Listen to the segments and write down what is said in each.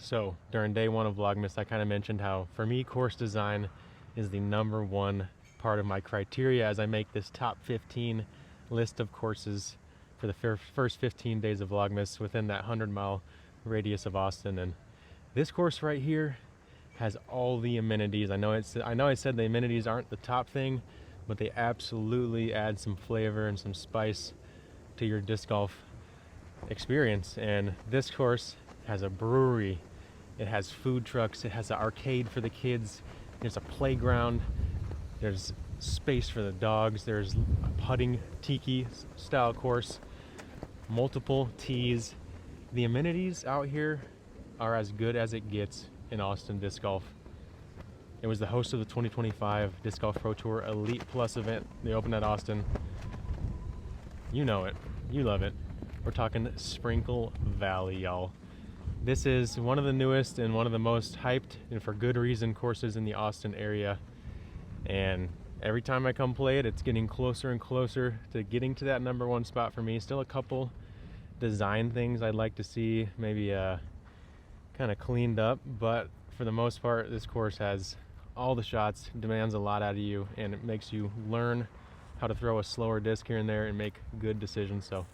So during day one of Vlogmas, I kind of mentioned how for me course design is the #1 part of my criteria as I make this top 15 list of courses for the first 15 days of Vlogmas within that 100-mile radius of Austin. And this course right here has all the amenities. I know I said the amenities aren't the top thing, but they absolutely add some flavor and some spice to your disc golf experience. And this course has a brewery, it has food trucks, it has an arcade for the kids, there's a playground, there's space for the dogs, there's a putting tiki style course, multiple tees. The amenities out here are as good as it gets in Austin disc golf. It was the host of the 2025 Disc Golf Pro Tour Elite Plus event. They opened at Austin. You know it, you love it. We're talking Sprinkle Valley, y'all. This is one of the newest and one of the most hyped, and for good reason, courses in the Austin area. And every time I come play it, it's getting closer and closer to getting to that #1 spot for me. Still a couple design things I'd like to see maybe kind of cleaned up, but for the most part, this course has all the shots, demands a lot out of you, and it makes you learn how to throw a slower disc here and there and make good decisions. So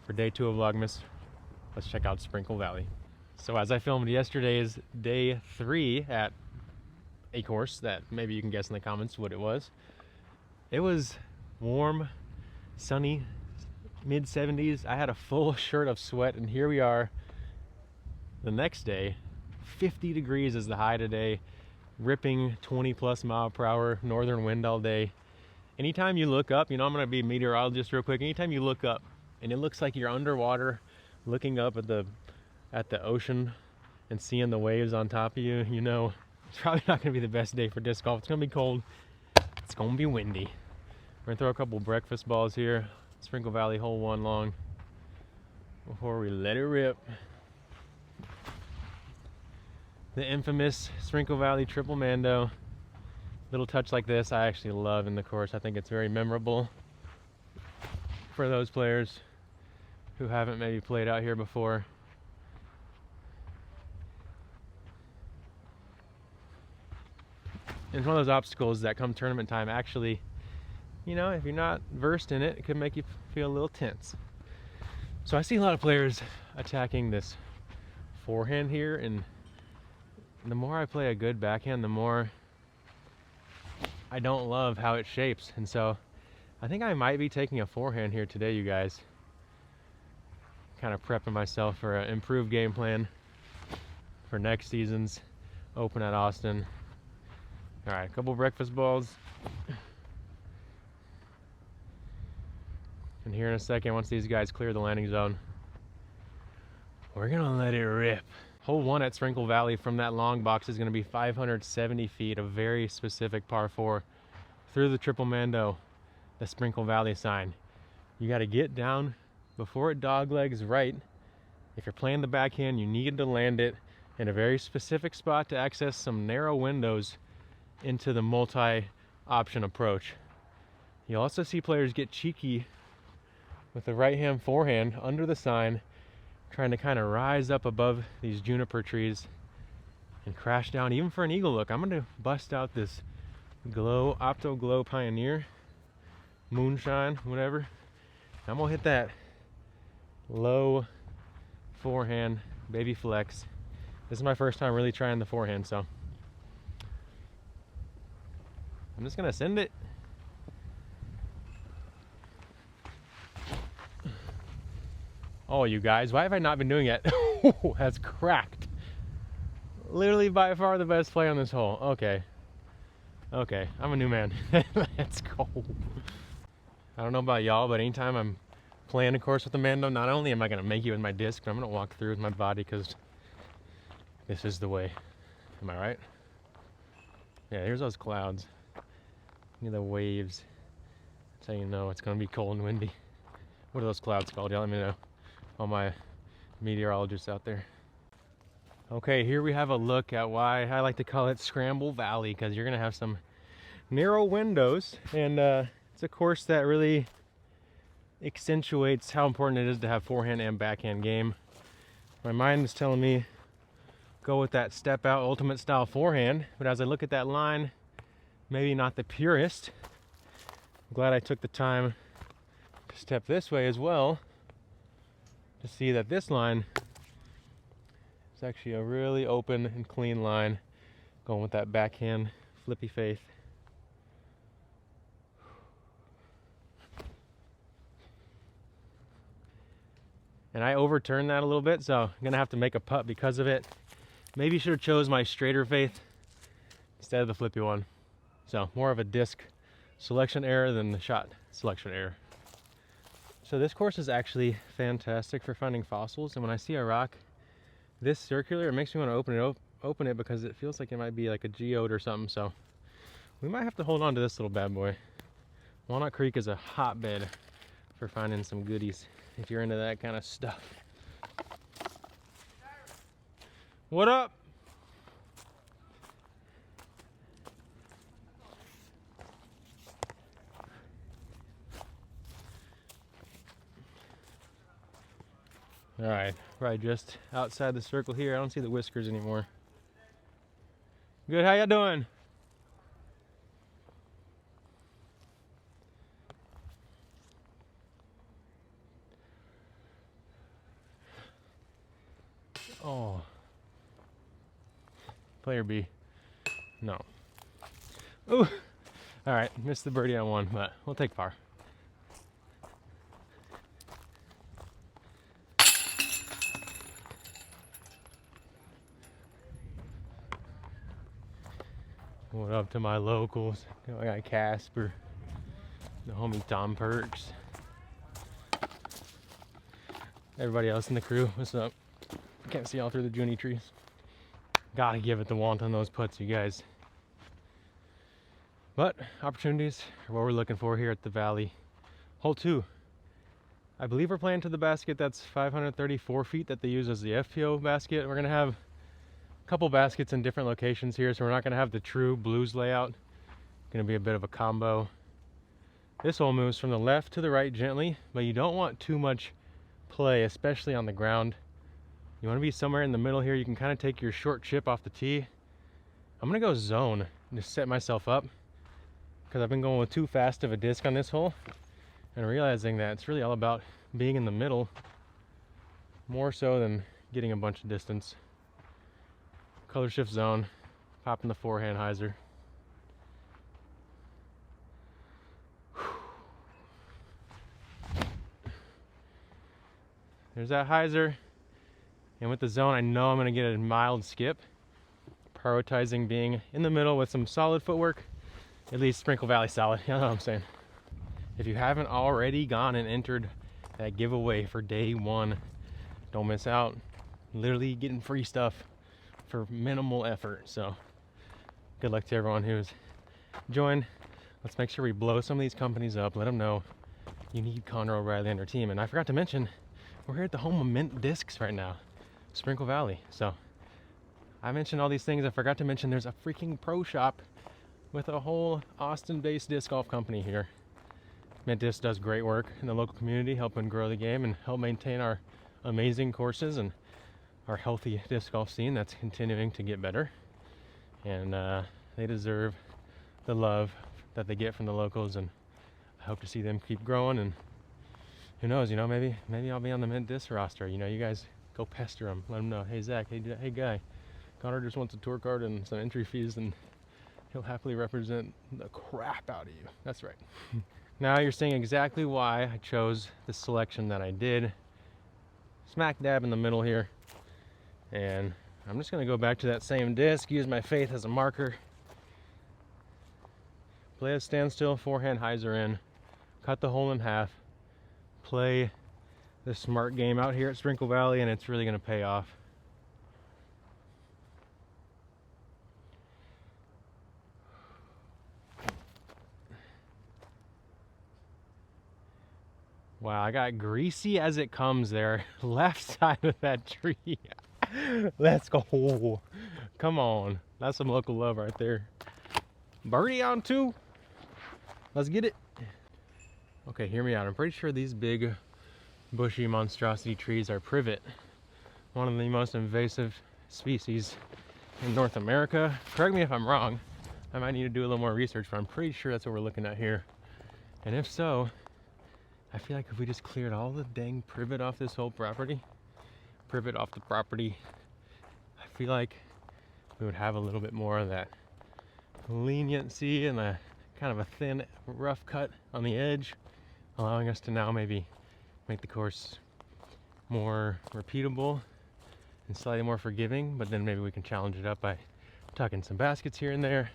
for day 2 of Vlogmas, let's check out Sprinkle Valley. So as I filmed yesterday's day 3 at a course that maybe you can guess in the comments what it was warm, sunny, mid-70s. I had a full shirt of sweat, and here we are the next day. 50 degrees is the high today, ripping 20+ mile per hour northern wind all day. Anytime you look up, I'm gonna be a meteorologist real quick. Anytime you look up and it looks like you're underwater looking up at the ocean and seeing the waves on top of you, it's probably not gonna be the best day for disc golf. It's gonna be cold, it's gonna be windy. We're gonna throw a couple breakfast balls here, Sprinkle Valley hole 1 long, before we let it rip. The infamous Sprinkle Valley triple mando. Little touch like this I actually love in the course. I think it's very memorable for those players who haven't maybe played out here before. And it's one of those obstacles that come tournament time, actually, if you're not versed in it, it could make you feel a little tense. So I see a lot of players attacking this forehand here, and the more I play a good backhand, the more I don't love how it shapes. And so I think I might be taking a forehand here today, you guys. Kind of prepping myself for an improved game plan for next season's Open at Austin. All right, a couple breakfast balls. And here in a second, once these guys clear the landing zone, we're gonna let it rip. Hole 1 at Sprinkle Valley from that long box is gonna be 570 feet, a very specific par 4 through the triple mando, the Sprinkle Valley sign. You gotta get down before it doglegs right. If you're playing the backhand, you need to land it in a very specific spot to access some narrow windows into the multi-option approach. You'll also see players get cheeky with the right hand forehand under the sign, trying to kind of rise up above these juniper trees and crash down, even for an eagle look. I'm gonna bust out this Opto Glow Pioneer, moonshine, whatever. I'm gonna hit that low forehand, baby flex. This is my first time really trying the forehand, so I'm just gonna send it. Oh, you guys, why have I not been doing it? That's cracked. Literally by far the best play on this hole. Okay, I'm a new man. Let's go. I don't know about y'all, but anytime I'm playing a course with a mando, not only am I gonna make it with my disc, but I'm gonna walk through with my body, because this is the way. Am I right? Yeah, here's those clouds. Look at the waves. That's how you know it's gonna be cold and windy. What are those clouds called? Y'all let me know. All my meteorologists out there. Okay, here we have a look at why I like to call it Scramble Valley, because you're gonna have some narrow windows, and it's a course that really accentuates how important it is to have forehand and backhand game. My mind is telling me go with that step out ultimate style forehand. But as I look at that line, maybe not the purest. I'm glad I took the time to step this way as well to see that this line is actually a really open and clean line, going with that backhand flippy faith. And I overturned that a little bit, so I'm gonna have to make a putt because of it. Maybe should have chose my straighter faith instead of the flippy one. So more of a disc selection error than the shot selection error. So this course is actually fantastic for finding fossils, and when I see a rock this circular, it makes me want to open it because it feels like it might be like a geode or something. So we might have to hold on to this little bad boy. Walnut Creek is a hotbed for finding some goodies if you're into that kind of stuff. What up? All right, right just outside the circle here. I don't see the whiskers anymore. Good, how you doing? Oh. Player B. No. Ooh. All right, missed the birdie on one, but we'll take par. What up to my locals? I got Casper, the homie Tom Perks, everybody else in the crew. What's up? Can't see all through the Junie trees. Gotta give it the want on those putts, you guys. But opportunities are what we're looking for here at the Valley. Hole 2. I believe we're playing to the basket that's 534 feet that they use as the FPO basket. We're gonna have a couple baskets in different locations here, so we're not gonna have the true blues layout. Gonna be a bit of a combo. This hole moves from the left to the right gently, but you don't want too much play, especially on the ground. You want to be somewhere in the middle here. You can kind of take your short chip off the tee. I'm gonna go zone and just set myself up because I've been going with too fast of a disc on this hole and realizing that it's really all about being in the middle more so than getting a bunch of distance. Color shift zone, popping the forehand hyzer. There's that hyzer. And with the zone, I know I'm gonna get a mild skip, prioritizing being in the middle with some solid footwork, at least Sprinkle Valley solid, you know what I'm saying? If you haven't already gone and entered that giveaway for day 1, don't miss out. Literally getting free stuff for minimal effort. So good luck to everyone who's joined. Let's make sure we blow some of these companies up, let them know you need Connor O'Reilly on your team. And I forgot to mention, we're here at the home of Mint Discs right now. Sprinkle Valley. So I mentioned all these things. I forgot to mention there's a freaking pro shop with a whole Austin-based disc golf company here. Mint Disc does great work in the local community, helping grow the game and help maintain our amazing courses and our healthy disc golf scene that's continuing to get better. And they deserve the love that they get from the locals, and I hope to see them keep growing. And who knows, you know, maybe I'll be on the Mint Disc roster. You know, you guys go pester him, let him know, hey Zach, hey guy, Connor just wants a tour card and some entry fees, and he'll happily represent the crap out of you. That's right. Now you're seeing exactly why I chose the selection that I did. Smack dab in the middle here. And I'm just gonna go back to that same disc, use my faith as a marker. Play a standstill, forehand hyzer in, cut the hole in half, play the smart game out here at Sprinkle Valley, and it's really going to pay off. Wow, I got greasy as it comes there. Left side of that tree. Let's go. Come on. That's some local love right there. Birdie on 2. Let's get it. Okay, hear me out. I'm pretty sure these big bushy monstrosity trees are privet, one of the most invasive species in North America. Correct me if I'm wrong. I might need to do a little more research, but I'm pretty sure that's what we're looking at here. And if so, I feel like if we just cleared all the dang privet off this whole property, I feel like we would have a little bit more of that leniency and a kind of a thin, rough cut on the edge, allowing us to now maybe make the course more repeatable and slightly more forgiving, but then maybe we can challenge it up by tucking some baskets here and there.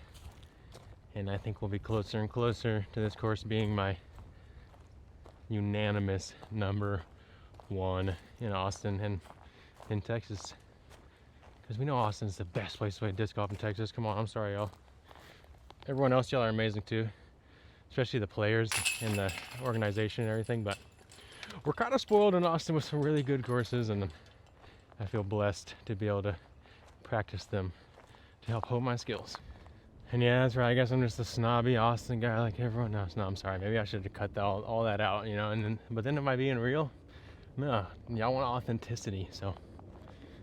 And I think we'll be closer and closer to this course being my unanimous number one in Austin and in Texas. Because we know Austin's the best place to play disc golf in Texas. Come on, I'm sorry, y'all. Everyone else, y'all are amazing too. Especially the players and the organization and everything. But we're kind of spoiled in Austin with some really good courses, and I feel blessed to be able to practice them to help hone my skills. And yeah, that's right. I guess I'm just a snobby Austin guy like everyone else. No, I'm sorry. Maybe I should have cut all that out, you know. But then, am I being real? No, y'all want authenticity, so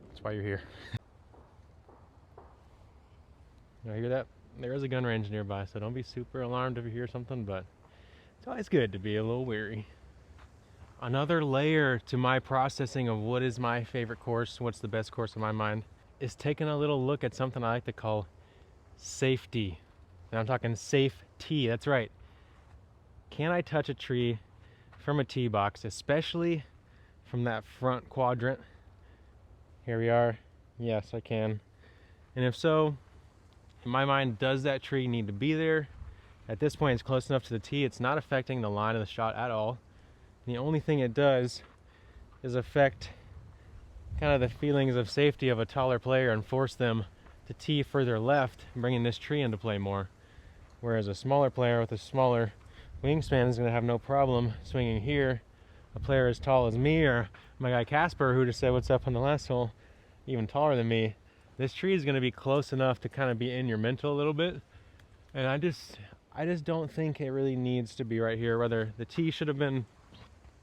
that's why you're here. You hear that? There is a gun range nearby, so don't be super alarmed if you hear something. But it's always good to be a little wary. Another layer to my processing of what is my favorite course, what's the best course in my mind, is taking a little look at something I like to call safety. And I'm talking safety, that's right. Can I touch a tree from a tee box, especially from that front quadrant? Here we are. Yes, I can. And if so, in my mind, does that tree need to be there? At this point, it's close enough to the tee. It's not affecting the line of the shot at all. The only thing it does is affect kind of the feelings of safety of a taller player and force them to tee further left, bringing this tree into play more. Whereas a smaller player with a smaller wingspan is going to have no problem swinging here. A player as tall as me, or my guy Casper, who just said what's up on the last hole, even taller than me, this tree is going to be close enough to kind of be in your mental a little bit. And I just don't think it really needs to be right here. Whether the tee should have been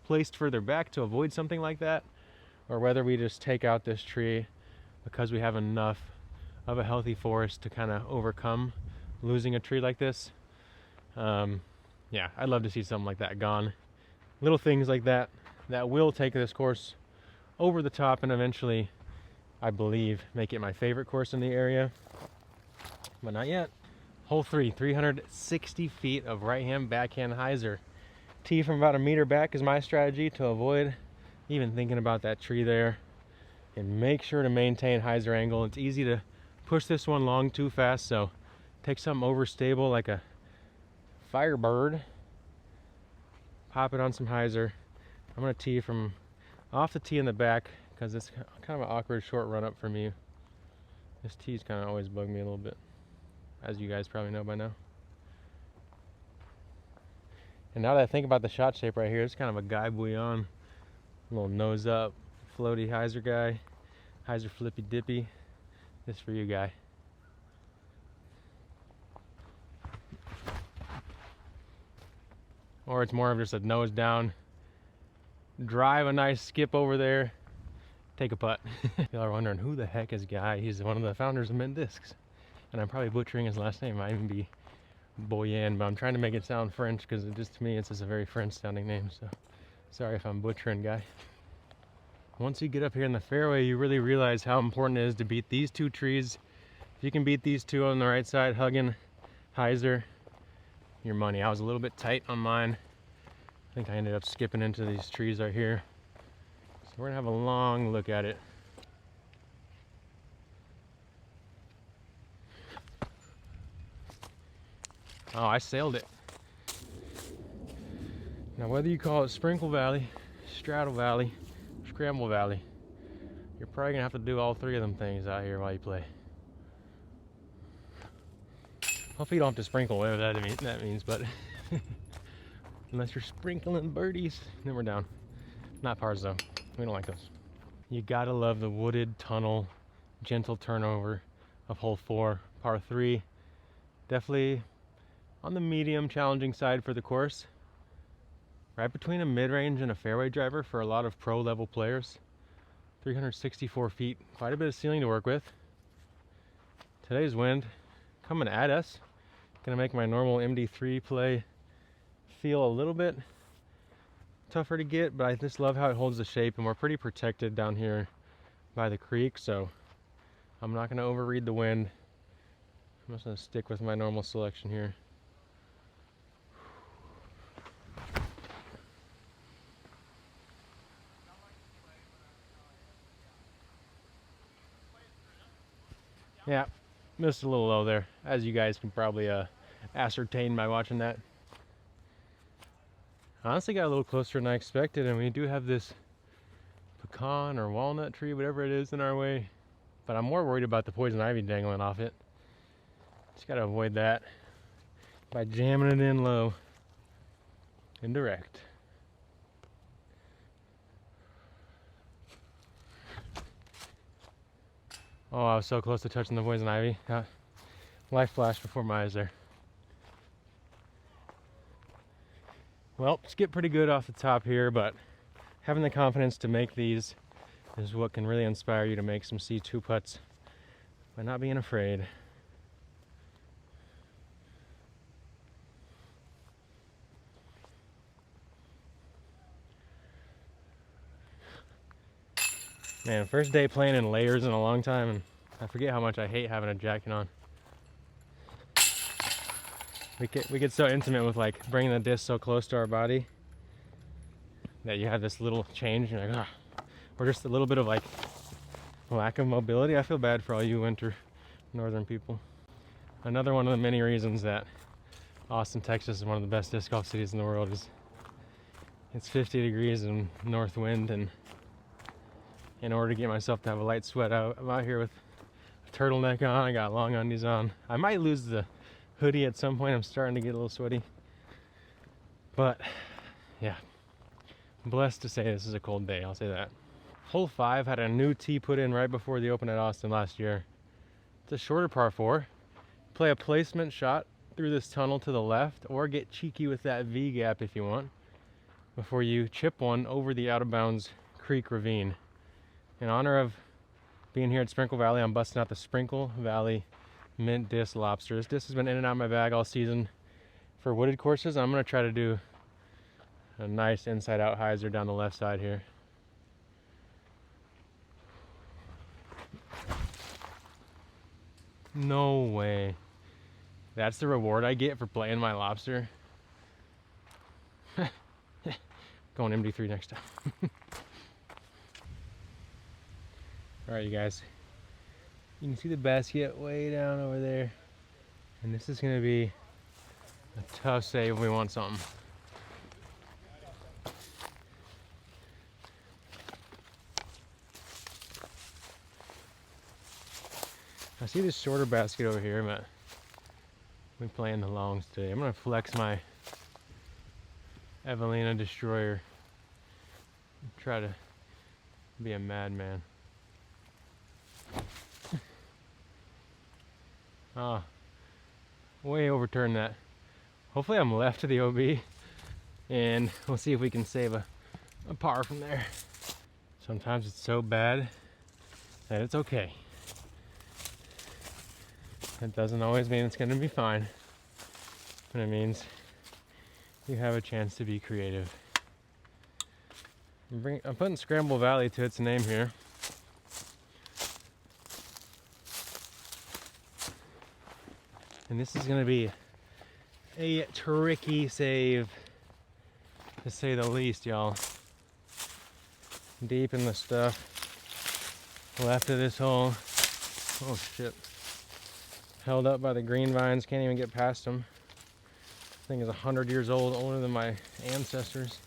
placed further back to avoid something like that, or whether we just take out this tree because we have enough of a healthy forest to kind of overcome losing a tree like this. Yeah, I'd love to see something like that gone. Little things like that that will take this course over the top and eventually, I believe, make it my favorite course in the area. But not yet. Hole 3, 360 feet of right-hand backhand hyzer. Tee from about a meter back is my strategy to avoid even thinking about that tree there, and make sure to maintain hyzer angle. It's easy to push this one long too fast, so take something overstable like a Firebird, pop it on some hyzer. I'm going to tee from off the tee in the back because it's kind of an awkward short run up for me. This tee's kind of always bugged me a little bit, as you guys probably know by now. And now that I think about the shot shape right here, it's kind of a Guy Bouillon, little nose up, floaty hyzer guy, hyzer flippy dippy. This for you, Guy. Or it's more of just a nose down, drive a nice skip over there, take a putt. Y'all are wondering who the heck is Guy? He's one of the founders of Mint Discs, and I'm probably butchering his last name. It might even be Boyan, but I'm trying to make it sound French because it just, to me, it's just a very French sounding name, so sorry if I'm butchering, Guy. Once you get up here in the fairway, you really realize how important it is to beat these two trees. If you can beat these two on the right side, hugging hyzer, your money. I was a little bit tight on mine. I think I ended up skipping into these trees right here. So we're gonna have a long look at it. Oh, I sailed it. Now, whether you call it Sprinkle Valley, Straddle Valley, Scramble Valley, you're probably gonna have to do all three of them things out here while you play. Hopefully you don't have to sprinkle, whatever that means, but unless you're sprinkling birdies, then we're down. Not pars though, we don't like those. You gotta love the wooded tunnel, gentle turnover of hole 4, par 3. Definitely on the medium challenging side for the course. Right between a mid-range and a fairway driver for a lot of pro level players. 364 feet, quite a bit of ceiling to work with. Today's wind coming at us. Gonna make my normal MD3 play feel a little bit tougher to get, but I just love how it holds the shape, and we're pretty protected down here by the creek, so I'm not gonna overread the wind. I'm just gonna stick with my normal selection here. Yeah, missed a little low there, as you guys can probably ascertain by watching that. Honestly got a little closer than I expected, and we do have this pecan or walnut tree, whatever it is, in our way. But I'm more worried about the poison ivy dangling off it. Just gotta avoid that by jamming it in low and direct. Oh, I was so close to touching the poison ivy. Life flashed before my eyes there. Well, it's getting pretty good off the top here, but having the confidence to make these is what can really inspire you to make some C2 putts by not being afraid. Man, first day playing in layers in a long time, and I forget how much I hate having a jacket on. We get so intimate with like bringing the disc so close to our body that you have this little change, and you're like, or just a little bit of like lack of mobility. I feel bad for all you winter northern people. Another one of the many reasons that Austin, Texas is one of the best disc golf cities in the world is it's 50 degrees and north wind, and in order to get myself to have a light sweat out, I'm out here with a turtleneck on. I got long undies on. I might lose the hoodie at some point. I'm starting to get a little sweaty. But yeah, I'm blessed to say this is a cold day, I'll say that. Hole 5 had a new tee put in right before the Open at Austin last year. It's a shorter par 4. Play a placement shot through this tunnel to the left, or get cheeky with that V gap if you want, before you chip one over the out of bounds creek ravine. In honor of being here at Sprinkle Valley, I'm busting out the Sprinkle Valley Mint Disc Lobster. This disc has been in and out of my bag all season for wooded courses. I'm going to try to do a nice inside out hyzer down the left side here. No way. That's the reward I get for playing my lobster. Going MD3 next time. Alright, you guys. You can see the basket way down over there. And this is going to be a tough save if we want something. I see this shorter basket over here, but we're playing the longs today. I'm going to flex my Evelina Destroyer and try to be a madman. Oh, way overturned that. Hopefully I'm left to the OB, and we'll see if we can save a par from there. Sometimes it's so bad that it's okay. It doesn't always mean it's going to be fine, but it means you have a chance to be creative. I'm putting Scramble Valley to its name here. And this is going to be a tricky save, to say the least, y'all. Deep in the stuff. Left of this hole. Oh shit. Held up by the green vines, can't even get past them. This thing is 100 years old, older than my ancestors.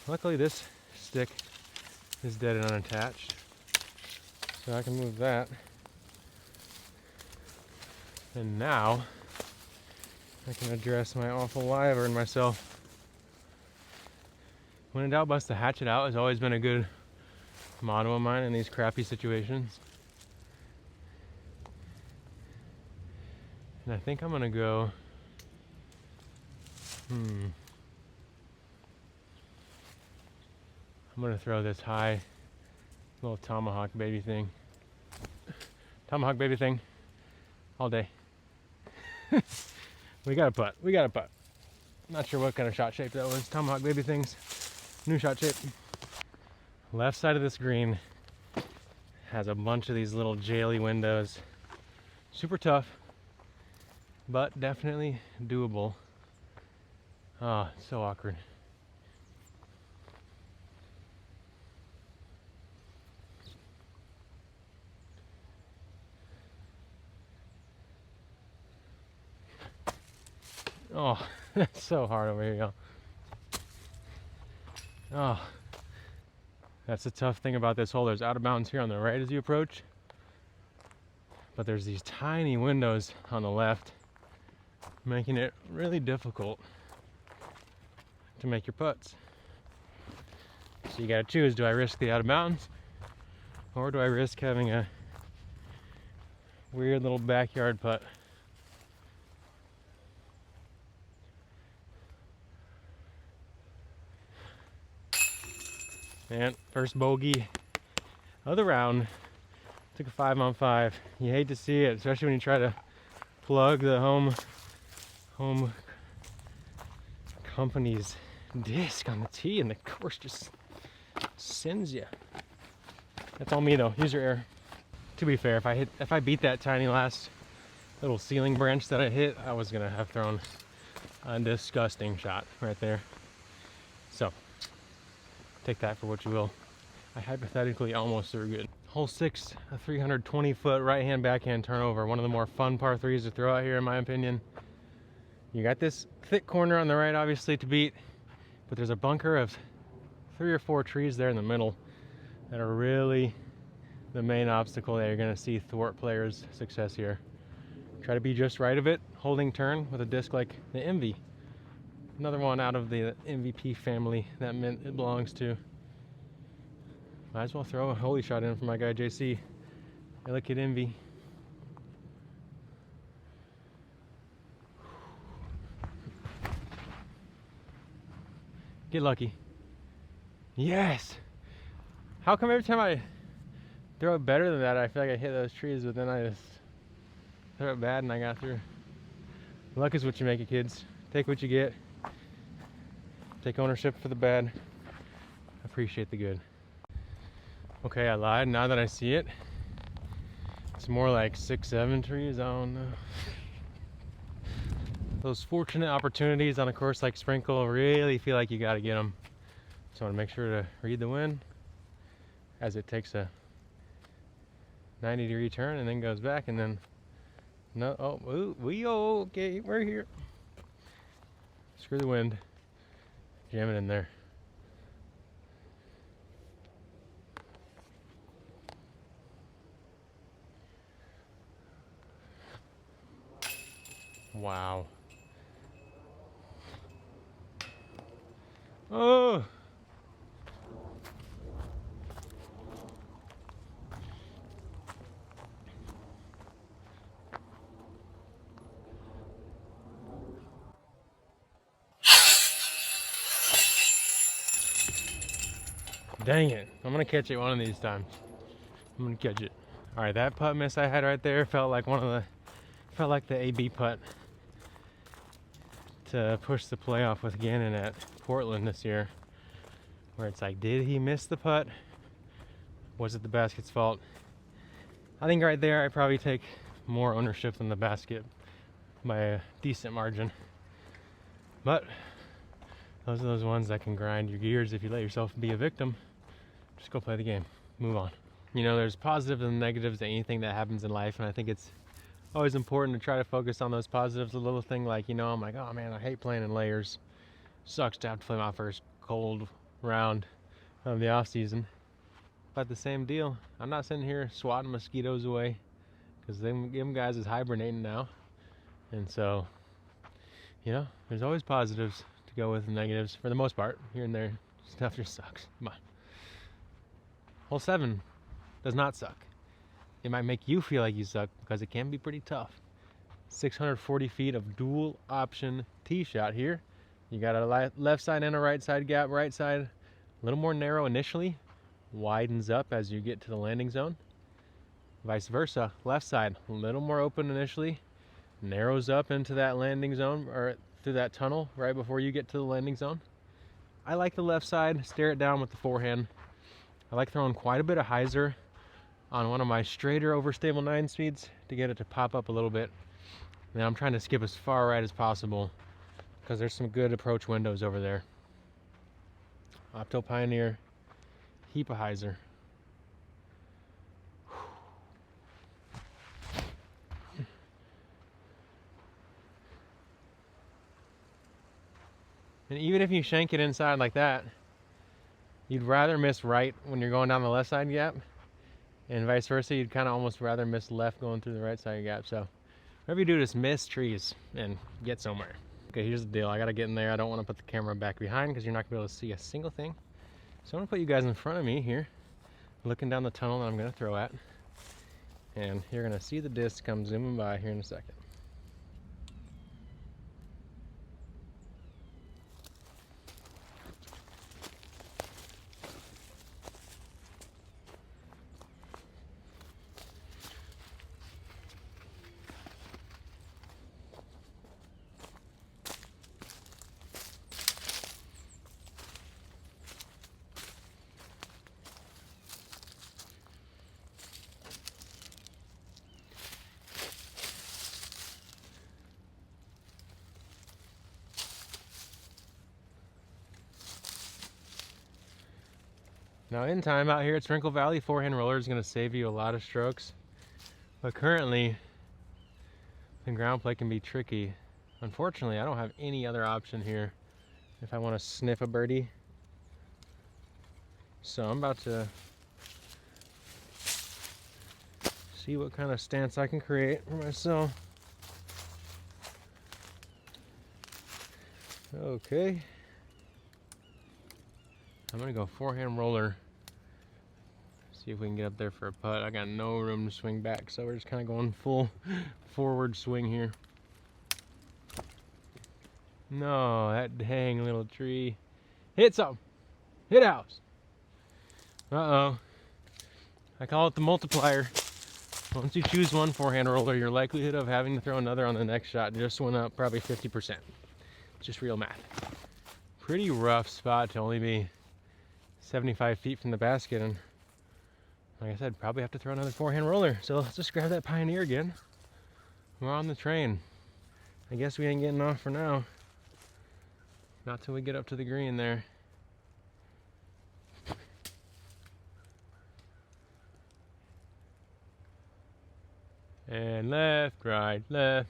Luckily this stick is dead and unattached, so I can move that. And now I can address my awful wyvern myself. When in doubt, bust the hatchet out has always been a good motto of mine in these crappy situations. And I think I'm gonna go, I'm gonna throw this high Little tomahawk baby thing. Tomahawk baby thing. All day. We got a putt. We got a putt. Not sure what kind of shot shape that was. Tomahawk baby things. New shot shape. Left side of this green has a bunch of these little jaily windows. Super tough, but definitely doable. Ah, oh, so awkward. Oh, that's so hard over here, y'all. Oh, that's the tough thing about this hole. There's out of bounds here on the right as you approach, but there's these tiny windows on the left, making it really difficult to make your putts. So you gotta choose, do I risk the out of bounds, or do I risk having a weird little backyard putt? And first bogey of the round. Took a 5-on-5. You hate to see it, especially when you try to plug the home company's disc on the tee and the course just sends you. That's all me though. Use your air. To be fair, if I beat that tiny last little ceiling branch that I hit, I was gonna have thrown a disgusting shot right there. So take that for what you will. I hypothetically almost threw good. Hole 6, a 320-foot right-hand backhand turnover. One of the more fun par 3s to throw out here, in my opinion. You got this thick corner on the right, obviously, to beat, but there's a bunker of 3 or 4 trees there in the middle that are really the main obstacle that you're going to see thwart players' success here. Try to be just right of it, holding turn with a disc like the Envy. Another one out of the MVP family that it belongs to. Might as well throw a holy shot in for my guy JC. I look at Envy. Get lucky. Yes! How come every time I throw it better than that, I feel like I hit those trees, but then I just throw it bad and I got through. Luck is what you make it, kids. Take what you get. Take ownership for the bad. Appreciate the good. Okay, I lied. Now that I see it, it's more like 6-7 trees. I don't know. Those fortunate opportunities on a course like Sprinkle really feel like you got to get them. So I want to make sure to read the wind as it takes a 90-degree turn and then goes back and then no. Oh, okay, we're here. Screw the wind. Jam it in there. Wow. Oh! Dang it. I'm gonna catch it one of these times. I'm gonna catch it. Alright, that putt miss I had right there felt like the AB putt to push the playoff with Gannon at Portland this year, where it's like, did he miss the putt? Was it the basket's fault? I think right there I probably take more ownership than the basket by a decent margin. But those are those ones that can grind your gears if you let yourself be a victim. Just go play the game. Move on. You know, there's positives and negatives to anything that happens in life, and I think it's always important to try to focus on those positives. A little thing like, you know, I'm like, oh man, I hate playing in layers. Sucks to have to play my first cold round of the off season. But the same deal, I'm not sitting here swatting mosquitoes away, because them guys is hibernating now. And so, you know, there's always positives to go with negatives for the most part. Here and there, stuff just sucks. Come on. Hole 7 does not suck. It might make you feel like you suck because it can be pretty tough. 640 feet of dual option tee shot here. You got a left side and a right side gap. Right side a little more narrow initially, widens up as you get to the landing zone. Vice versa, left side, a little more open initially, narrows up into that landing zone or through that tunnel right before you get to the landing zone. I like the left side, stare it down with the forehand. I like throwing quite a bit of hyzer on one of my straighter overstable 9 speeds to get it to pop up a little bit. And then I'm trying to skip as far right as possible because there's some good approach windows over there. Opto Pioneer, heap of hyzer. And even if you shank it inside like that, you'd rather miss right when you're going down the left side gap, and vice versa, you'd kind of almost rather miss left going through the right side gap. So whatever you do, just miss trees and get somewhere. Okay, here's the deal. I gotta get in there. I don't want to put the camera back behind because you're not gonna be able to see a single thing. So I'm gonna put you guys in front of me here, looking down the tunnel that I'm gonna throw at. And you're gonna see the disc come zooming by here in a second. Now in time out here at Sprinkle Valley, forehand roller is going to save you a lot of strokes. But currently, the ground play can be tricky. Unfortunately, I don't have any other option here if I want to sniff a birdie. So I'm about to see what kind of stance I can create for myself. Okay. I'm gonna go forehand roller. See if we can get up there for a putt. I got no room to swing back, so we're just kind of going full forward swing here. No, that dang little tree. Hit something. Hit a house. Uh-oh. I call it the multiplier. Once you choose one forehand roller, your likelihood of having to throw another on the next shot just went up probably 50%. Just real math. Pretty rough spot to only be 75 feet from the basket, and like I said, probably have to throw another forehand roller. So let's just grab that Pioneer again. We're on the train. I guess we ain't getting off for now. Not till we get up to the green there. And left, right, left,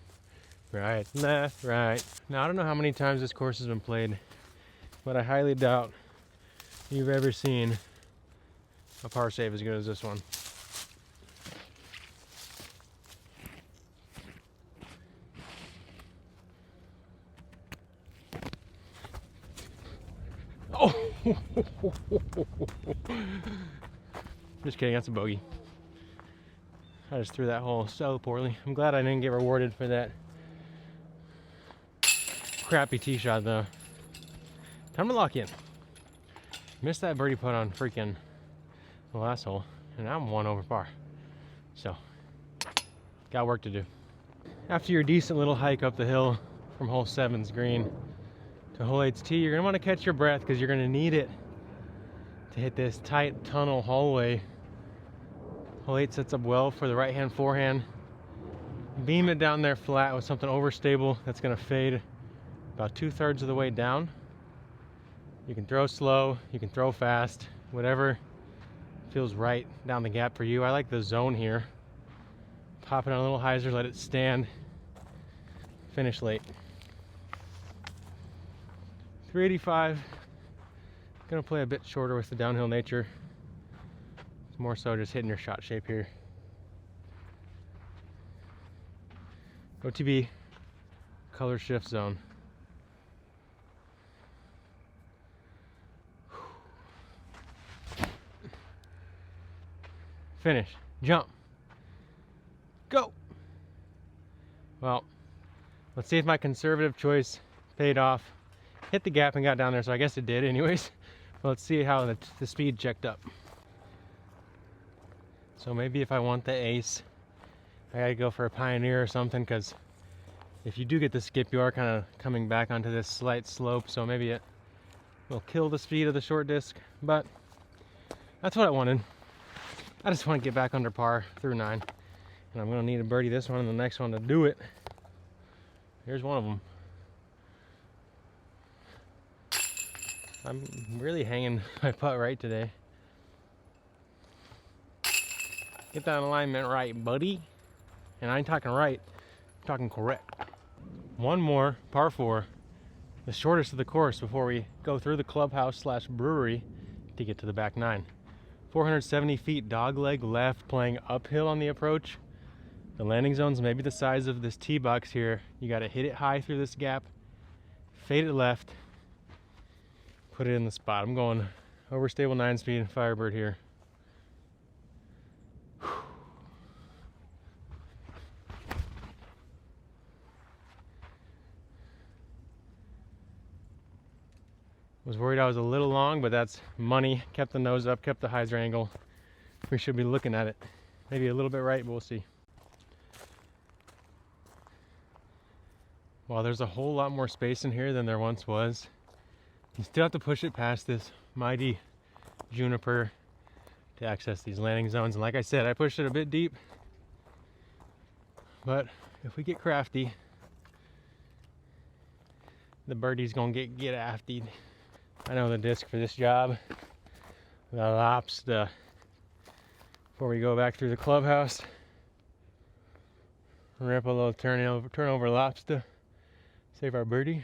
right, left, right. Now I don't know how many times this course has been played, but I highly doubt you've ever seen a par save as good as this one. Oh! Just kidding, that's a bogey. I just threw that hole so poorly. I'm glad I didn't get rewarded for that crappy tee shot though. Time to lock in. Missed that birdie putt on freaking the last hole, and I'm 1 over par. So, got work to do. After your decent little hike up the hill from hole 7's green to hole 8's tee, you're gonna want to catch your breath because you're gonna need it to hit this tight tunnel hallway. Hole 8 sets up well for the right hand forehand. Beam it down there flat with something overstable that's gonna fade about 2/3 of the way down. You can throw slow, you can throw fast, whatever feels right down the gap for you. I like the zone here. Pop it on a little hyzer, let it stand, finish late. 385. Gonna play a bit shorter with the downhill nature. It's more so just hitting your shot shape here. OTB color shift zone. Finish, jump, go. Well, let's see if my conservative choice paid off. Hit the gap and got down there, so I guess it did anyways. But let's see how the speed checked up. So maybe if I want the ace, I gotta go for a pioneer or something, because if you do get the skip, you are kind of coming back onto this slight slope, so maybe it will kill the speed of the short disc, but that's what I wanted. I just want to get back under par through 9, and I'm going to need a birdie this one and the next one to do it. Here's one of them. I'm really hanging my putt right today. Get that alignment right, buddy. And I ain't talking right, I'm talking correct. One more, par 4, the shortest of the course before we go through the clubhouse / brewery to get to the back 9. 470 feet dogleg left, playing uphill on the approach. The landing zone's maybe the size of this tee box here. You gotta hit it high through this gap, fade it left, put it in the spot. I'm going over stable 9-speed Firebird here. Was worried I was a little long, but that's money. Kept the nose up, kept the hyzer angle. We should be looking at it. Maybe a little bit right, but we'll see. While there's a whole lot more space in here than there once was, you still have to push it past this mighty juniper to access these landing zones. And like I said, I pushed it a bit deep, but if we get crafty, the birdie's gonna get aftied. I know the disc for this job, the lobster. Before we go back through the clubhouse, rip a little turnover lobster, save our birdie.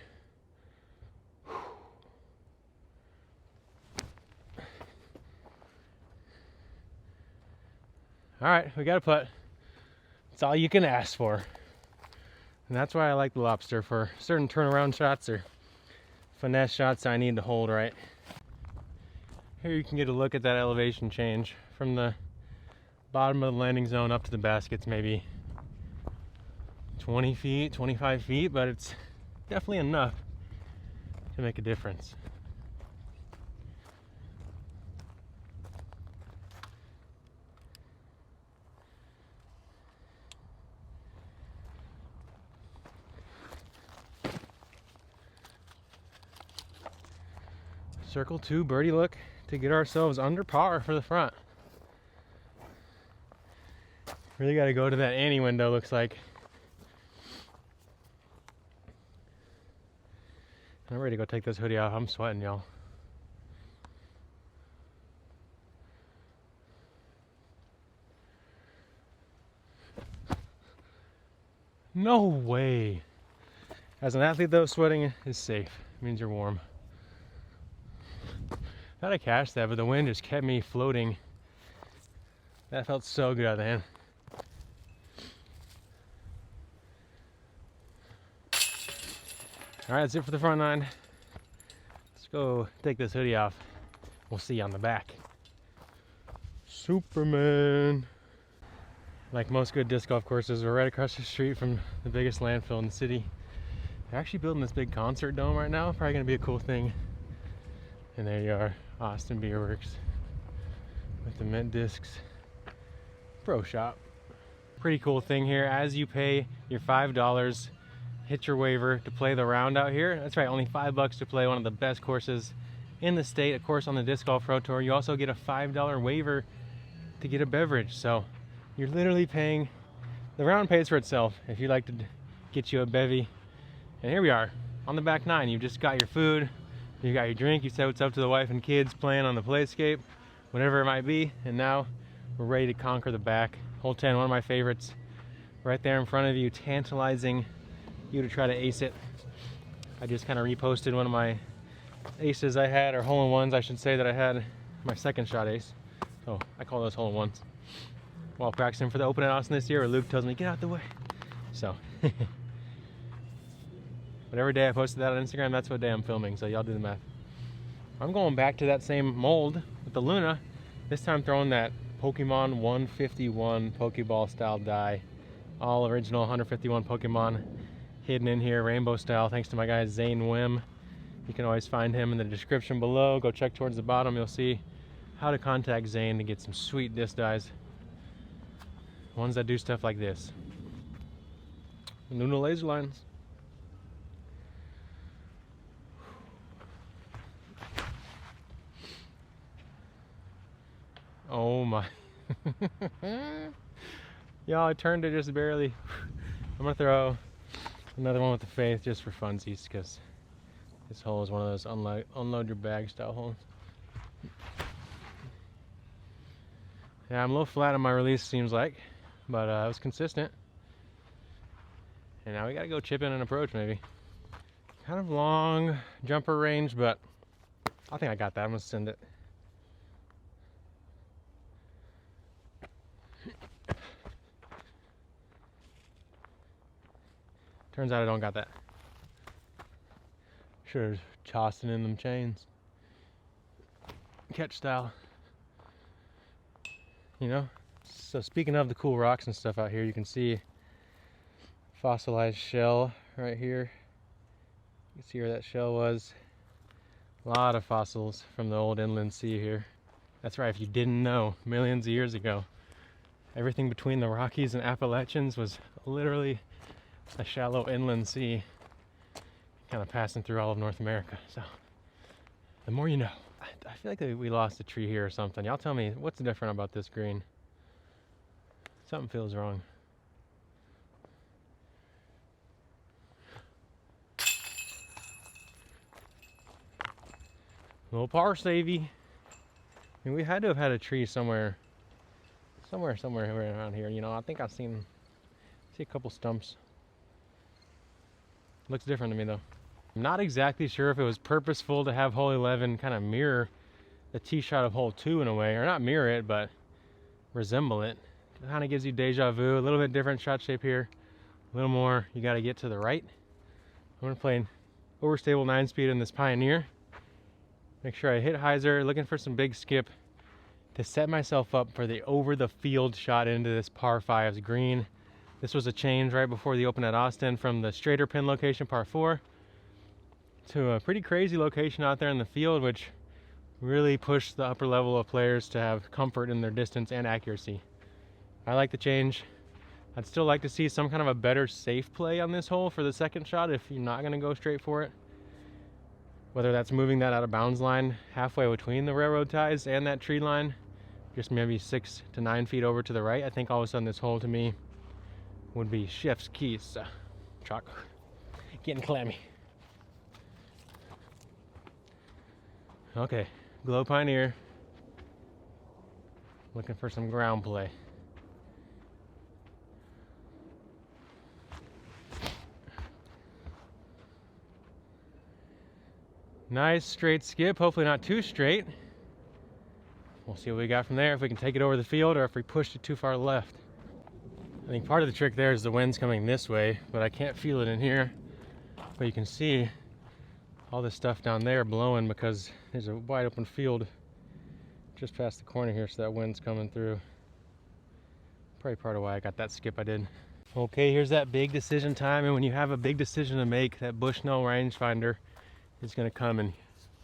All right, we got a putt. It's all you can ask for. And that's why I like the lobster, for certain turnaround shots or finesse shots I need to hold right. Here you can get a look at that elevation change from the bottom of the landing zone up to the baskets, maybe 20 feet, 25 feet, but it's definitely enough to make a difference. Circle 2 birdie look to get ourselves under par for the front. Really got to go to that ante window, looks like. I'm ready to go take this hoodie off. I'm sweating, y'all. No way. As an athlete though, sweating is safe. It means you're warm. Thought I cashed that, but the wind just kept me floating. That felt so good out of the hand. All right, that's it for the front 9. Let's go take this hoodie off. We'll see you on the back. Superman. Like most good disc golf courses, we're right across the street from the biggest landfill in the city. They're actually building this big concert dome right now. Probably gonna be a cool thing. And there you are, Austin Beer Works with the mint discs pro shop. Pretty cool thing here. As you pay your $5, hit your waiver to play the round out here. That's right, only $5 to play one of the best courses in the state, a course on the Disc Golf Pro Tour. You also get a $5 waiver to get a beverage. So you're literally paying, the round pays for itself if you'd like to get you a bevy. And here we are on the back 9. You've just got your food, you got your drink, you said what's up to the wife and kids playing on the playscape, whatever it might be, and now we're ready to conquer the back. Hole 10, one of my favorites, right there in front of you, tantalizing you to try to ace it. I just kind of reposted one of my aces I had, or hole-in-ones I should say, that I had my second shot ace. So I call those hole-in-ones. While practicing for the Open at Austin this year, where Luke tells me, get out the way. So, whatever day I posted that on Instagram, that's what day I'm filming, so y'all do the math. I'm going back to that same mold with the Luna, this time throwing that Pokemon 151 Pokeball style die. All original 151 Pokemon hidden in here, rainbow style, thanks to my guy Zane Wim. You can always find him in the description below. Go check towards the bottom, you'll see how to contact Zane to get some sweet disc dies. Ones that do stuff like this. Lunar laser lines. Oh my. Y'all, I turned it just barely. I'm gonna throw another one with the faith just for funsies, because this hole is one of those unload your bag style holes. Yeah, I'm a little flat on my release, seems like, but it was consistent. And now we gotta go chip in an approach maybe. Kind of long jumper range, but I think I got that. I'm gonna send it. Turns out I don't got that. Sure, tossing in them chains. Catch style. You know? So speaking of the cool rocks and stuff out here, you can see fossilized shell right here. You can see where that shell was. A lot of fossils from the old inland sea here. That's right, if you didn't know, millions of years ago, everything between the Rockies and Appalachians was literally a shallow inland sea, kind of passing through all of North America. So the more you know. I feel like we lost a tree here or something. Y'all tell me, what's different about this green? Something feels wrong. Little parsavy. I mean, we had to have had a tree somewhere around here. You know, I think I see a couple stumps. Looks different to me though. I'm not exactly sure if it was purposeful to have hole 11 kind of mirror the tee shot of hole 2 in a way, or not mirror it, but resemble it. It kind of gives you deja vu. A little bit different shot shape here. A little more, you got to get to the right. I'm gonna play an overstable 9-speed in this Pioneer. Make sure I hit hyzer, looking for some big skip to set myself up for the over the field shot into this par 5's green. This was a change right before the Open at Austin from the straighter pin location, par 4, to a pretty crazy location out there in the field, which really pushed the upper level of players to have comfort in their distance and accuracy. I like the change. I'd still like to see some kind of a better safe play on this hole for the second shot if you're not going to go straight for it. Whether that's moving that out of bounds line halfway between the railroad ties and that tree line, just maybe 6 to 9 feet over to the right. I think all of a sudden this hole to me would be chef's keys. Chalk. Getting clammy. Okay, Glow Pioneer. Looking for some ground play. Nice straight skip, hopefully not too straight. We'll see what we got from there, if we can take it over the field or if we pushed it too far left. I think part of the trick there is the wind's coming this way, but I can't feel it in here. But you can see all this stuff down there blowing because there's a wide open field just past the corner here, so that wind's coming through. Probably part of why I got that skip I did. Okay, here's that big decision time, and when you have a big decision to make, that Bushnell rangefinder is going to come in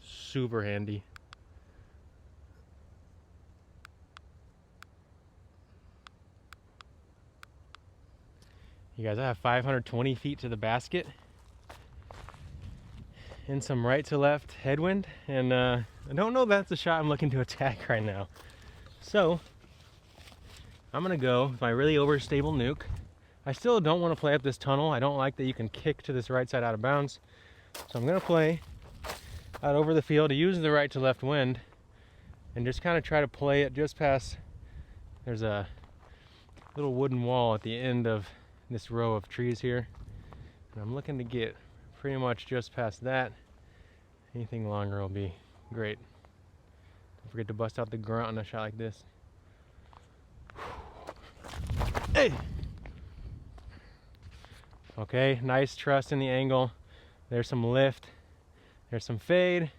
super handy. You guys, I have 520 feet to the basket and some right to left headwind, and I don't know if that's the shot I'm looking to attack right now. So I'm gonna go with my really overstable nuke. I still don't want to play up this tunnel. I don't like that you can kick to this right side out of bounds. So I'm gonna play out over the field to use the right to left wind and just kind of try to play it just past. There's a little wooden wall at the end of this row of trees here, and I'm looking to get pretty much just past that. Anything longer will be great. Don't forget to bust out the grunt on a shot like this. Hey! Okay, nice trust in the angle. There's some lift, there's some fade,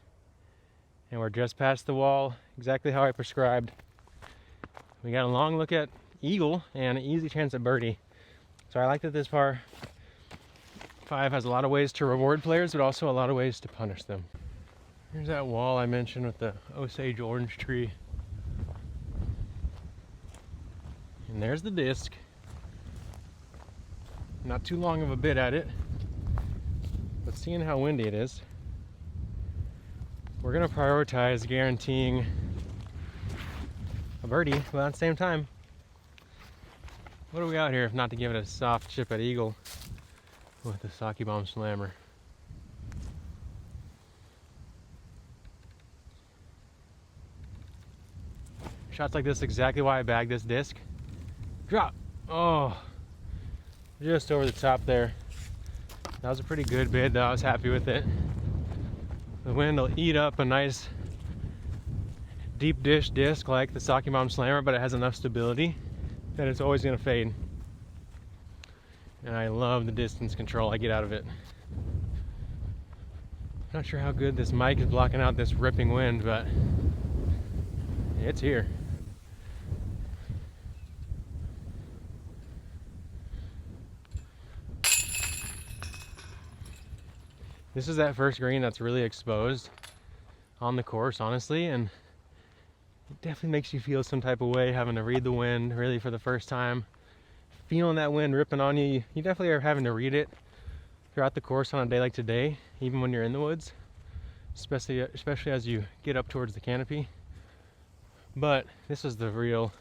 and we're just past the wall, exactly how I prescribed. We got a long look at eagle and an easy chance at birdie. So I like that this par 5 has a lot of ways to reward players, but also a lot of ways to punish them. Here's that wall I mentioned with the Osage orange tree. And there's the disc. Not too long of a bit at it, but seeing how windy it is, we're gonna prioritize guaranteeing a birdie, but at the same time, what do we got here if not to give it a soft chip at eagle with the Sake Bomb Slammer? Shots like this is exactly why I bagged this disc. Drop! Oh, just over the top there. That was a pretty good bid though, I was happy with it. The wind will eat up a nice deep dish disc like the Sake Bomb Slammer, but it has enough stability that it's always gonna fade. And I love the distance control I get out of it. Not sure how good this mic is blocking out this ripping wind, but it's here. This is that first green that's really exposed on the course, honestly, and it definitely makes you feel some type of way having to read the wind really for the first time. Feeling that wind ripping on you, you definitely are having to read it throughout the course on a day like today, even when you're in the woods, especially as you get up towards the canopy. But this is the real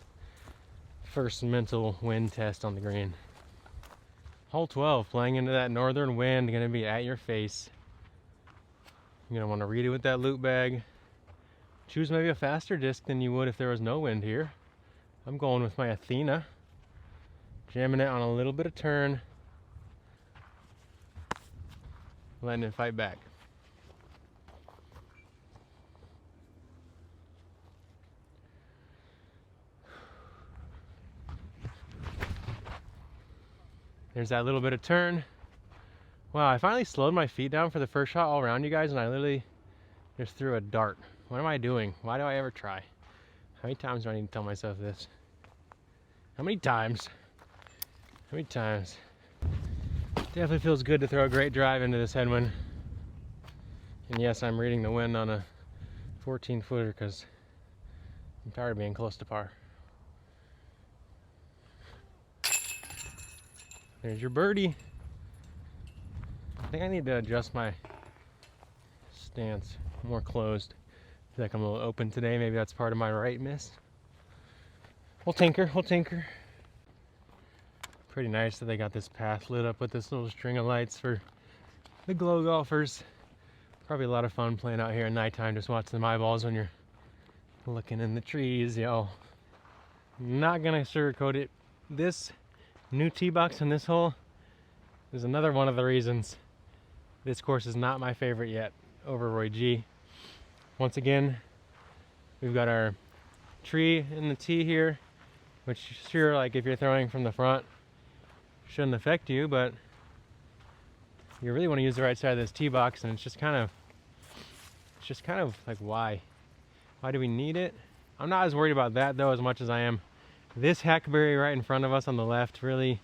first mental wind test on the green. Hole 12, playing into that northern wind, gonna be at your face. You're gonna want to read it with that loop bag. Choose maybe a faster disc than you would if there was no wind here. I'm going with my Athena. Jamming it on a little bit of turn. Letting it fight back. There's that little bit of turn. Wow, I finally slowed my feet down for the first shot all around you guys, and I literally just threw a dart. What am I doing? Why do I ever try? How many times do I need to tell myself this? How many times? How many times? Definitely feels good to throw a great drive into this headwind. And yes, I'm reading the wind on a 14-footer because I'm tired of being close to par. There's your birdie. I think I need to adjust my stance more closed. I feel like I'm a little open today. Maybe that's part of my right miss. We'll tinker, we'll tinker. Pretty nice that they got this path lit up with this little string of lights for the glow golfers. Probably a lot of fun playing out here at nighttime, just watching the eyeballs when you're looking in the trees, yo. Not gonna sugarcoat it. This new tee box in this hole is another one of the reasons this course is not my favorite yet over Roy G. Once again, we've got our tree in the tee here, which sure, like if you're throwing from the front, shouldn't affect you, but you really want to use the right side of this tee box, and it's just kind of like, why do we need it? I'm not as worried about that though as much as I am this hackberry right in front of us on the left. Really,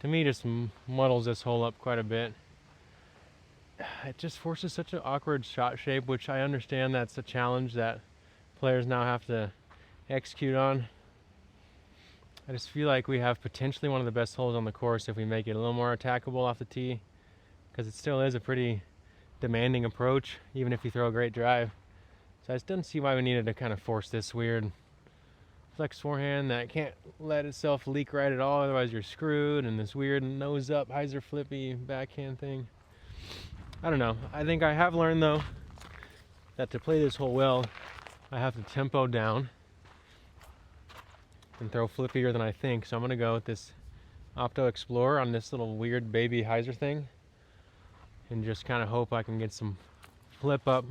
to me, just muddles this hole up quite a bit. It just forces such an awkward shot shape, which I understand that's a challenge that players now have to execute on. I just feel like we have potentially one of the best holes on the course if we make it a little more attackable off the tee, because it still is a pretty demanding approach, even if you throw a great drive. So I just don't see why we needed to kind of force this weird flex forehand that can't let itself leak right at all, otherwise you're screwed, and this weird nose up hyzer flippy backhand thing. I don't know. I think I have learned though that to play this hole well, I have to tempo down and throw flippier than I think. So I'm gonna go with this Opto Explorer on this little weird baby hyzer thing, and just kind of hope I can get some flip up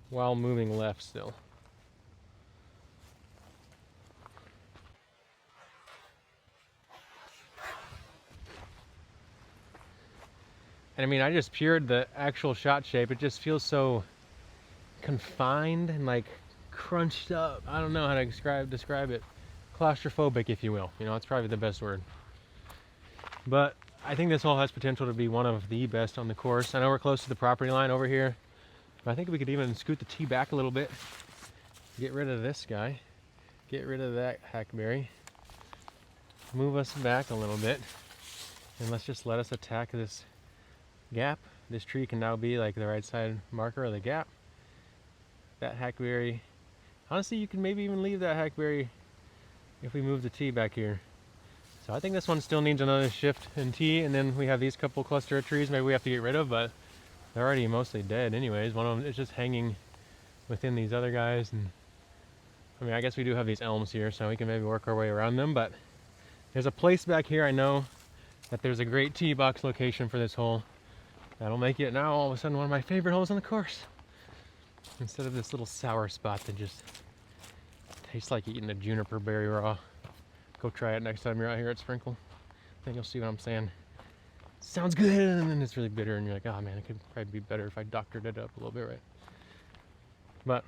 while moving left still. And I mean, I just pured the actual shot shape. It just feels so confined and like crunched up. I don't know how to describe it. Claustrophobic, if you will. You know, it's probably the best word. But I think this hole has potential to be one of the best on the course. I know we're close to the property line over here, but I think we could even scoot the tee back a little bit. Get rid of this guy. Get rid of that hackberry. Move us back a little bit. And let's just let us attack this gap. This tree can now be like the right side marker of the gap. That hackberry, honestly, you can maybe even leave that hackberry if we move the tee back here. So I think this one still needs another shift in tee, and then we have these couple cluster of trees maybe we have to get rid of, but they're already mostly dead anyways. One of them is just hanging within these other guys, and I mean, I guess we do have these elms here, so we can maybe work our way around them, but there's a place back here I know that there's a great tee box location for this hole. That'll make it now all of a sudden one of my favorite holes on the course. Instead of this little sour spot that just tastes like eating a juniper berry raw. Go try it next time you're out here at Sprinkle. I think you'll see what I'm saying. Sounds good, and then it's really bitter, and you're like, oh man, it could probably be better if I doctored it up a little bit, right? But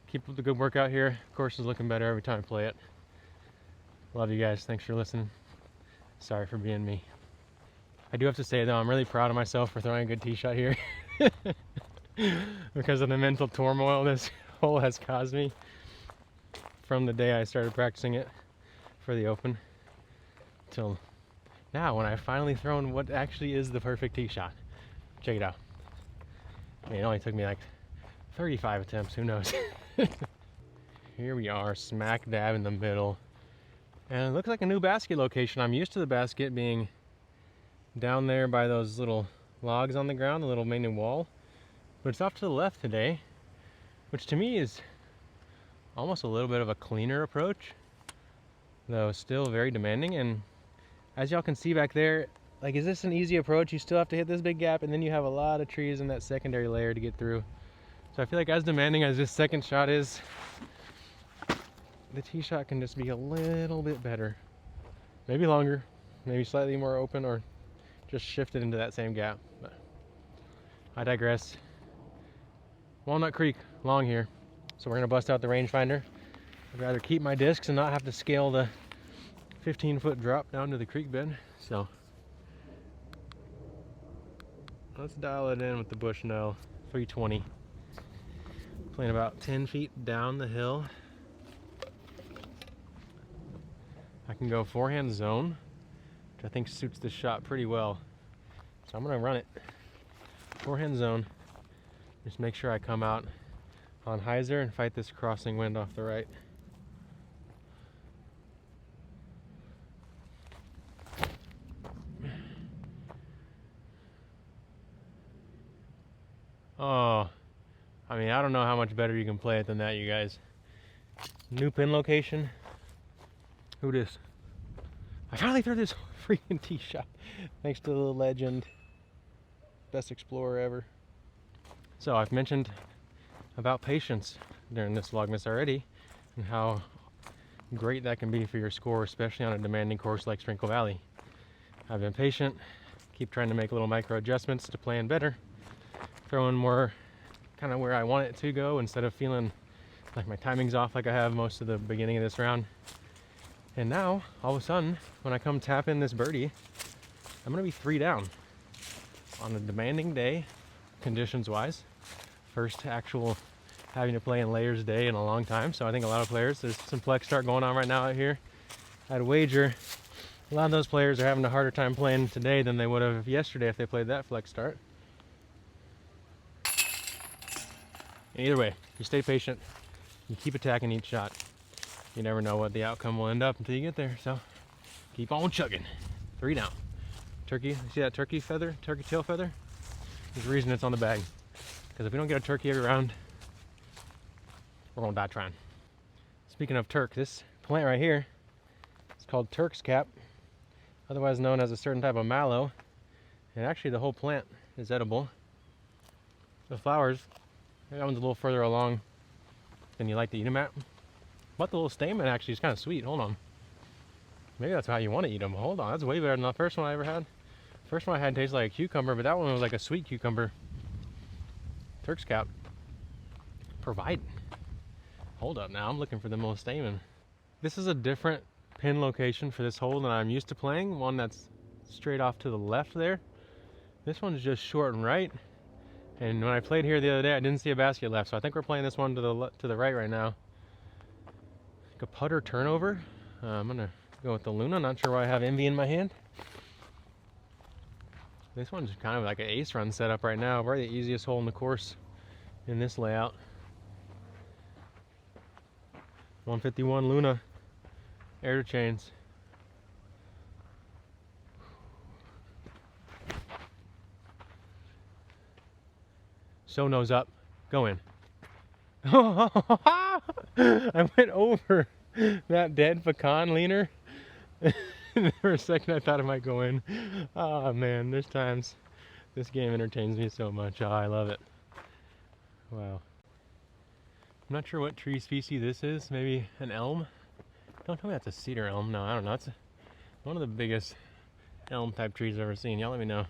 keep up the good work out here. Course is looking better every time I play it. Love you guys. Thanks for listening. Sorry for being me. I do have to say though, I'm really proud of myself for throwing a good tee shot here. Because of the mental turmoil this hole has caused me from the day I started practicing it for the Open till now, when I finally thrown what actually is the perfect tee shot. Check it out. I mean, it only took me like 35 attempts, who knows. Here we are, smack dab in the middle, and it looks like a new basket location. I'm used to the basket being down there by those little logs on the ground, the little main wall, but it's off to the left today, which to me is almost a little bit of a cleaner approach, though still very demanding. And as y'all can see back there, like, is this an easy approach? You still have to hit this big gap, and then you have a lot of trees in that secondary layer to get through. So I feel like as demanding as this second shot is, the tee shot can just be a little bit better. Maybe longer, maybe slightly more open, or just shift it into that same gap. But I digress. Walnut Creek, long here. So we're gonna bust out the rangefinder. I'd rather keep my discs and not have to scale the 15-foot drop down to the creek bed. So let's dial it in with the Bushnell 320. Playing about 10 feet down the hill. I can go forehand zone, which I think suits this shot pretty well. So I'm gonna run it. Forehand zone. Just make sure I come out on hyzer and fight this crossing wind off the right. Oh, I mean, I don't know how much better you can play it than that, you guys. New pin location. Who dis? I finally threw this freaking tee shot, thanks to the legend, best explorer ever. So I've mentioned about patience during this Vlogmas already, and how great that can be for your score, especially on a demanding course like Sprinkle Valley. I've been patient, keep trying to make little micro adjustments to playing better, throwing more kind of where I want it to go instead of feeling like my timing's off like I have most of the beginning of this round. And now, all of a sudden, when I come tap in this birdie, I'm gonna be 3 down on a demanding day, conditions-wise. First actual having to play in layers day in a long time, so I think a lot of players, there's some flex start going on right now out here. I'd wager a lot of those players are having a harder time playing today than they would have yesterday if they played that flex start. Either way, you stay patient, you keep attacking each shot. You never know what the outcome will end up until you get there, so keep on chugging. 3 down. Turkey, you see that turkey feather, turkey tail feather? There's a reason it's on the bag. Because if we don't get a turkey every round, we're gonna die trying. Speaking of Turk, this plant right here is called Turk's Cap, otherwise known as a certain type of mallow. And actually the whole plant is edible. The flowers, that one's a little further along than you like to eat them at. But the little stamen actually is kind of sweet. Hold on. Maybe that's how you want to eat them. Hold on, that's way better than the first one I ever had. First one I had tasted like a cucumber, but that one was like a sweet cucumber. Turk's Cap. Providing. Hold up now, I'm looking for the most stamen. This is a different pin location for this hole than I'm used to playing. One that's straight off to the left there. This one's just short and right. And when I played here the other day, I didn't see a basket left, so I think we're playing this one to the right right now. Like a putter turnover. I'm gonna go with the Luna. Not sure why I have Envy in my hand. This one's kind of like an ace run setup right now. Probably the easiest hole in the course in this layout. 151 Luna, air to chains. So nose up, go in. I went over that dead pecan leaner. For a second I thought it might go in. Oh man, there's times this game entertains me so much. Oh, I love it. Wow. I'm not sure what tree species this is. Maybe an elm? Don't tell me that's a cedar elm. No, I don't know. It's one of the biggest elm type trees I've ever seen. Y'all let me know.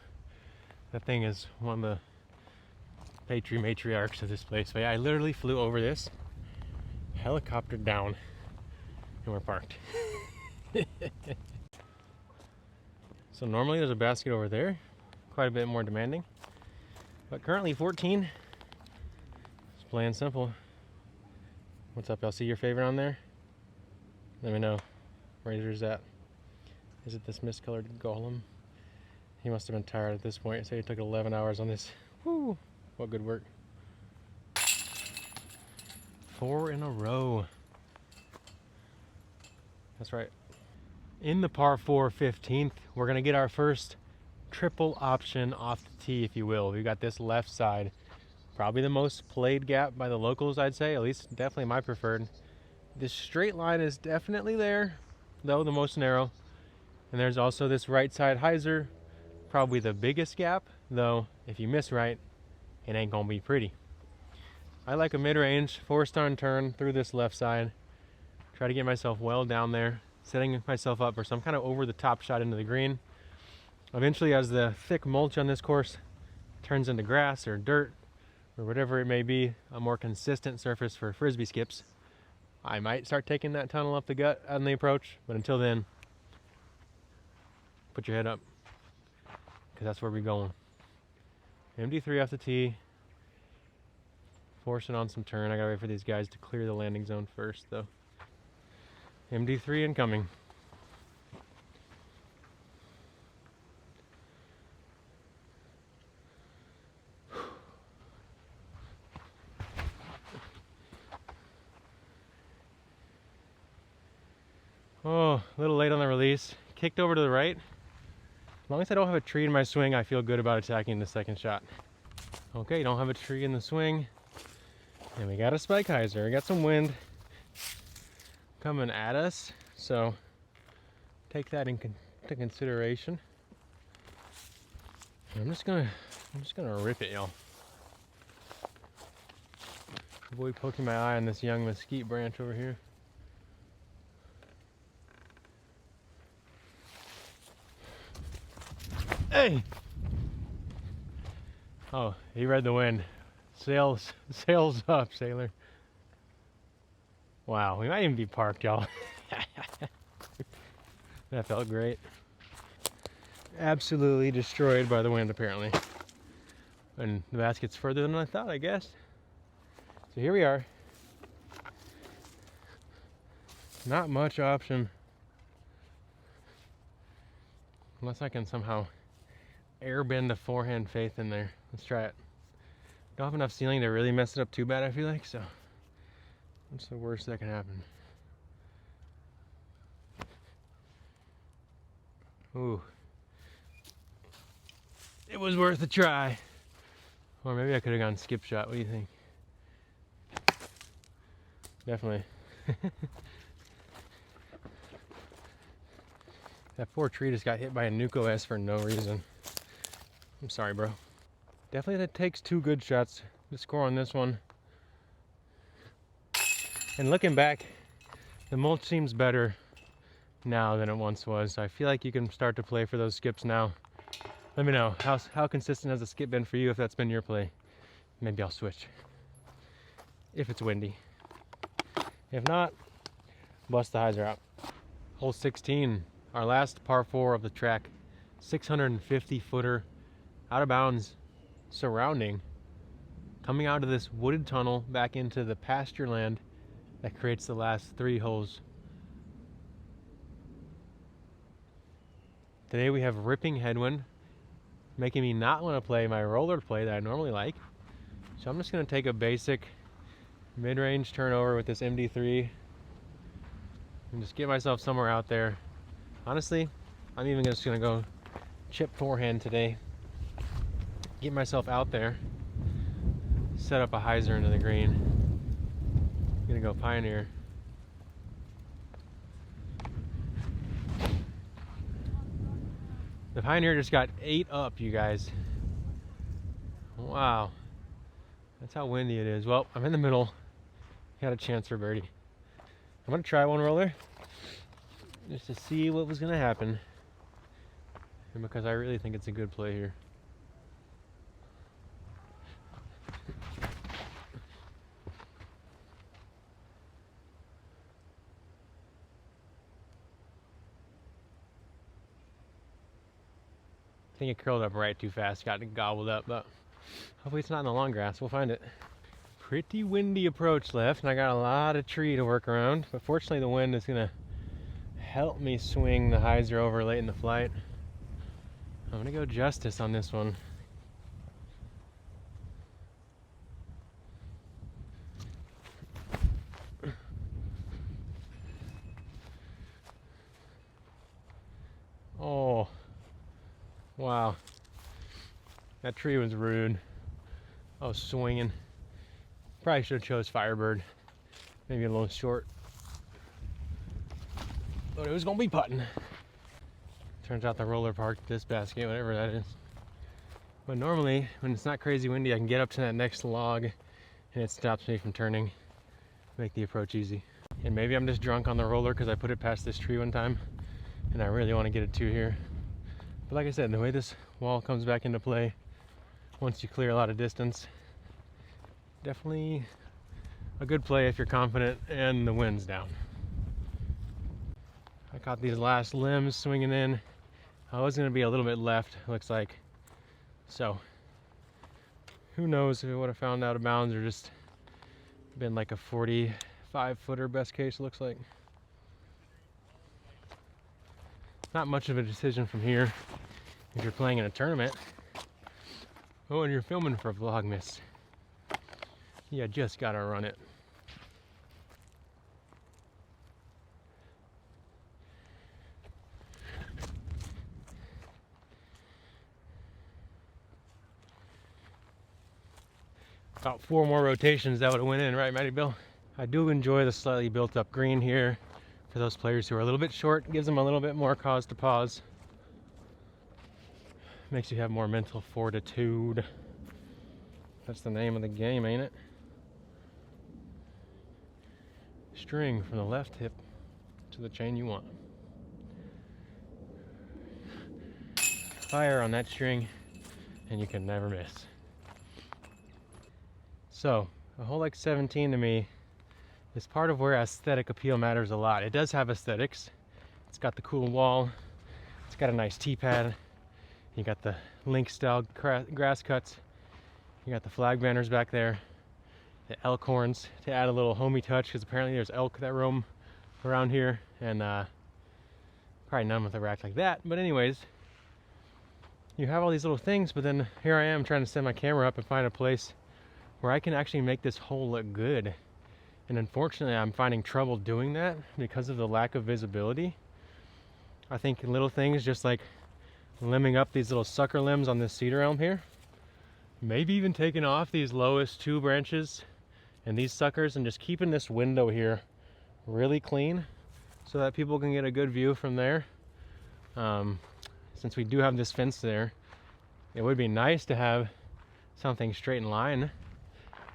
That thing is one of the matriarchs of this place. But yeah, I literally flew over this, helicoptered down, and we're parked. So normally there's a basket over there, quite a bit more demanding. But currently 14. It's plain simple. What's up, y'all? See your favorite on there? Let me know. Razor's at. Is it this miscolored golem? He must have been tired at this point. Say he took 11 hours on this. Woo! What good work. 4 in a row. That's right. In the par 4 15th, we're gonna get our first triple option off the tee, if you will. We got this left side. Probably the most played gap by the locals, I'd say. At least definitely my preferred. This straight line is definitely there, though the most narrow. And there's also this right side hyzer. Probably the biggest gap, though if you miss right, it ain't gonna be pretty. I like a mid-range 4-star turn through this left side. Try to get myself well down there, setting myself up for some kind of over-the-top shot into the green. Eventually, as the thick mulch on this course turns into grass or dirt or whatever it may be, a more consistent surface for frisbee skips, I might start taking that tunnel up the gut on the approach. But until then, put your head up, because that's where we're going. MD3 off the tee. Forcing on some turn. I gotta wait for these guys to clear the landing zone first, though. MD3 incoming. Oh, a little late on the release. Kicked over to the right. As long as I don't have a tree in my swing, I feel good about attacking the second shot. Okay, don't have a tree in the swing. And we got a spike hyzer. We got some wind coming at us, so take that into consideration. I'm just gonna rip it, y'all. Avoid poking my eye on this young mesquite branch over here. Hey! Oh, he read the wind. Sails up, sailor. Wow, we might even be parked, y'all. That felt great. Absolutely destroyed by the wind, apparently. And the basket's further than I thought, I guess. So here we are. Not much option. Unless I can somehow airbend a forehand faith in there. Let's try it. Don't have enough ceiling to really mess it up too bad, I feel like, so what's the worst that can happen? Ooh. It was worth a try. Or maybe I could have gone skip shot. What do you think? Definitely. That poor tree just got hit by a Nuco S for no reason. I'm sorry, bro. Definitely that takes 2 good shots to score on this one. And looking back, the mulch seems better now than it once was. I feel like you can start to play for those skips now. Let me know, how consistent has the skip been for you if that's been your play? Maybe I'll switch. If it's windy. If not, bust the hyzer out. Hole 16, our last par 4 of the track. 650 footer, out of bounds, surrounding, coming out of this wooded tunnel back into the pasture land that creates the last 3 holes. Today we have ripping headwind. making me not want to play my roller play that I normally like. So I'm just going to take a basic mid-range turnover with this MD3 and just get myself somewhere out there. Honestly, I'm even just going to go chip forehand today. Get myself out there, set up a hyzer into the green. I'm going to go Pioneer. The Pioneer just got 8 up, you guys. Wow. That's how windy it is. Well, I'm in the middle. Got a chance for birdie. I'm going to try one roller just to see what was going to happen. And because I really think it's a good play here. I think it curled up right too fast, got gobbled up, but hopefully it's not in the long grass. We'll find it. Pretty windy approach left, and I got a lot of tree to work around, but fortunately the wind is gonna help me swing the hyzer over late in the flight. I'm gonna go justice on this one. Oh, wow. That tree was rude. I was swinging. Probably should have chose Firebird. Maybe a little short. But it was gonna be putting. Turns out the roller parked this basket, whatever that is. But normally, when it's not crazy windy, I can get up to that next log and it stops me from turning. Make the approach easy. And maybe I'm just drunk on the roller because I put it past this tree one time and I really want to get it 2 here. But like I said, the way this wall comes back into play, once you clear a lot of distance, definitely a good play if you're confident and the wind's down. I caught these last limbs swinging in. I was going to be a little bit left, looks like. So, who knows if it would have found out of bounds or just been like a 45-footer best case, looks like. Not much of a decision from here if you're playing in a tournament. Oh, and you're filming for Vlogmas. You just gotta run it. About 4 more rotations that would have went in, right, Matty Bill? I do enjoy the slightly built up green here for those players who are a little bit short. Gives them a little bit more cause to pause. Makes you have more mental fortitude. That's the name of the game, ain't it? String from the left hip to the chain you want. Fire on that string and you can never miss. So, a hole like 17 to me is part of where aesthetic appeal matters a lot. It does have aesthetics. It's got the cool wall. It's got a nice tee pad. You got the link style grass cuts. You got the flag banners back there. The elk horns to add a little homey touch, because apparently there's elk that roam around here, and probably none with a rack like that. But anyways, you have all these little things, but then here I am trying to set my camera up and find a place where I can actually make this hole look good. And unfortunately, I'm finding trouble doing that because of the lack of visibility. I think little things just like limbing up these little sucker limbs on this cedar elm here. Maybe even taking off these lowest 2 branches and these suckers and just keeping this window here really clean so that people can get a good view from there. Since we do have this fence there, it would be nice to have something straight in line,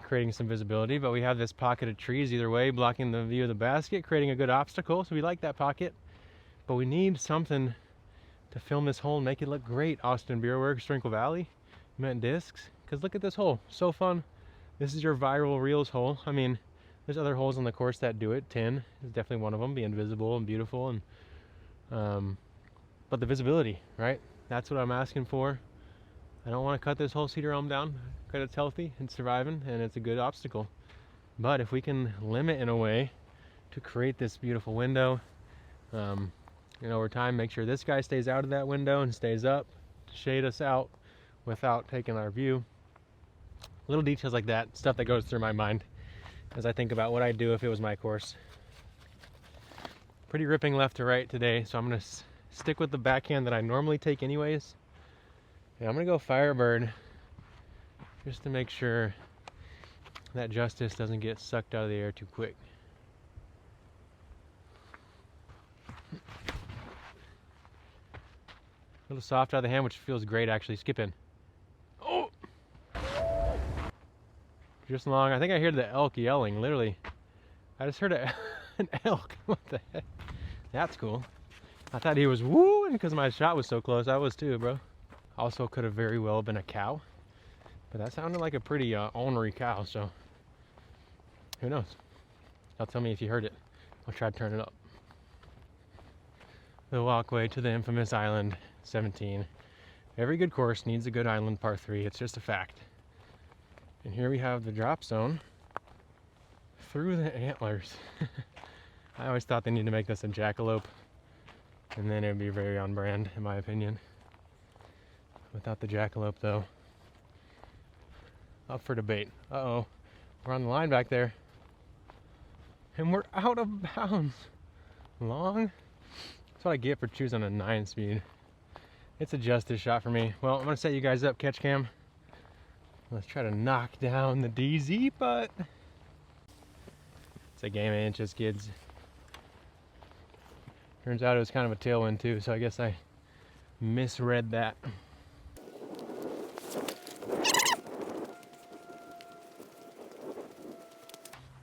creating some visibility, but we have this pocket of trees either way blocking the view of the basket, creating a good obstacle. So we like that pocket, but we need something to film this hole and make it look great. Austin Beer Works, Strinkle Valley, Mint Discs, because look at this hole, so fun. This is your viral reels hole. I mean, there's other holes on the course that do it. 10 is definitely one of them, being visible and beautiful, and but the visibility, right? That's what I'm asking for. I don't want to cut this whole cedar elm down because it's healthy and surviving and it's a good obstacle. But if we can limit in a way to create this beautiful window, and over time make sure this guy stays out of that window and stays up to shade us out without taking our view. Little details like that, stuff that goes through my mind as I think about what I'd do if it was my course. Pretty ripping left to right today, so I'm going to stick with the backhand that I normally take anyways. And I'm going to go Firebird just to make sure that justice doesn't get sucked out of the air too quick. A little soft out of the hand, which feels great actually. Skip in. Oh! Just long. I think I heard the elk yelling, literally. I just heard an elk. What the heck? That's cool. I thought he was wooing because my shot was so close. I was too, bro. Also could have very well been a cow. But that sounded like a pretty ornery cow, so who knows? Y'all tell me if you heard it. I'll try to turn it up. The walkway to the infamous island 17. Every good course needs a good island par 3. It's just a fact. And here we have the drop zone through the antlers. I always thought they needed to make this a jackalope, and then it would be very on brand, in my opinion. Without the jackalope, though. Up for debate. Uh-oh. We're on the line back there. And we're out of bounds. Long. That's what I get for choosing a 9 speed. It's a justice shot for me. Well, I'm going to set you guys up, catch cam. Let's try to knock down the DZ putt. It's a game of inches, kids. Turns out it was kind of a tailwind too, so I guess I misread that.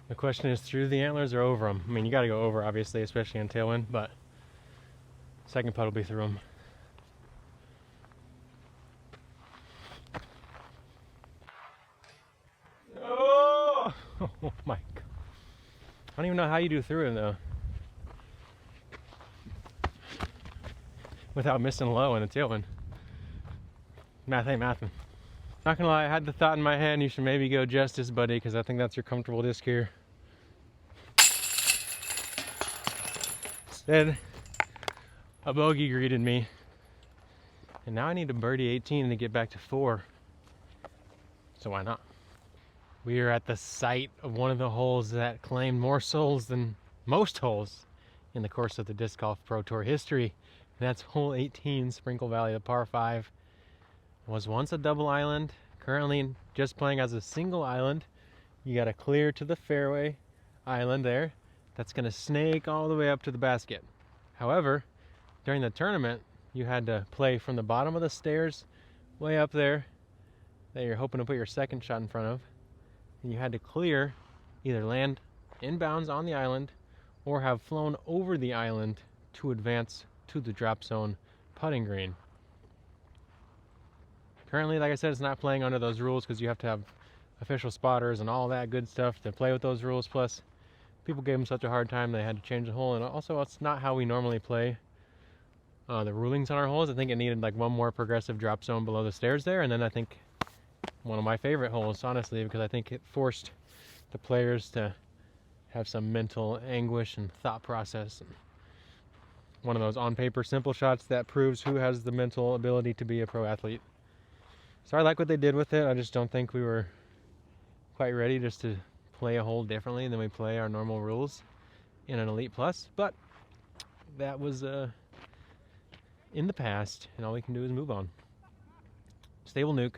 The question is through the antlers or over them. I mean, you got to go over, obviously, especially in tailwind, but second putt will be through them. Oh! Oh my God. I don't even know how you do through him though. Without missing low in the tailwind. Math ain't mathin'. Not gonna lie, I had the thought in my head you should maybe go Justice, buddy, because I think that's your comfortable disc here. Instead, a bogey greeted me. And now I need a birdie 18 to get back to 4. So why not? We are at the site of one of the holes that claimed more souls than most holes in the course of the Disc Golf Pro Tour history. And that's hole 18, Sprinkle Valley, the par 5. Was once a double island, currently just playing as a single island. You got to clear to the fairway island there. That's going to snake all the way up to the basket. However, during the tournament, you had to play from the bottom of the stairs way up there that you're hoping to put your second shot in front of. And you had to clear, either land inbounds on the island or have flown over the island to advance to the drop zone putting green. Currently, like I said, it's not playing under those rules because you have to have official spotters and all that good stuff to play with those rules. Plus, people gave them such a hard time they had to change the hole. And also, it's not how we normally play the rulings on our holes. I think it needed like one more progressive drop zone below the stairs there. And then I think one of my favorite holes, honestly, because I think it forced the players to have some mental anguish and thought process. And one of those on paper simple shots that proves who has the mental ability to be a pro athlete. So I like what they did with it. I just don't think we were quite ready just to play a hole differently than we play our normal rules in an Elite Plus. But that was in the past, and all we can do is move on. Stable nuke,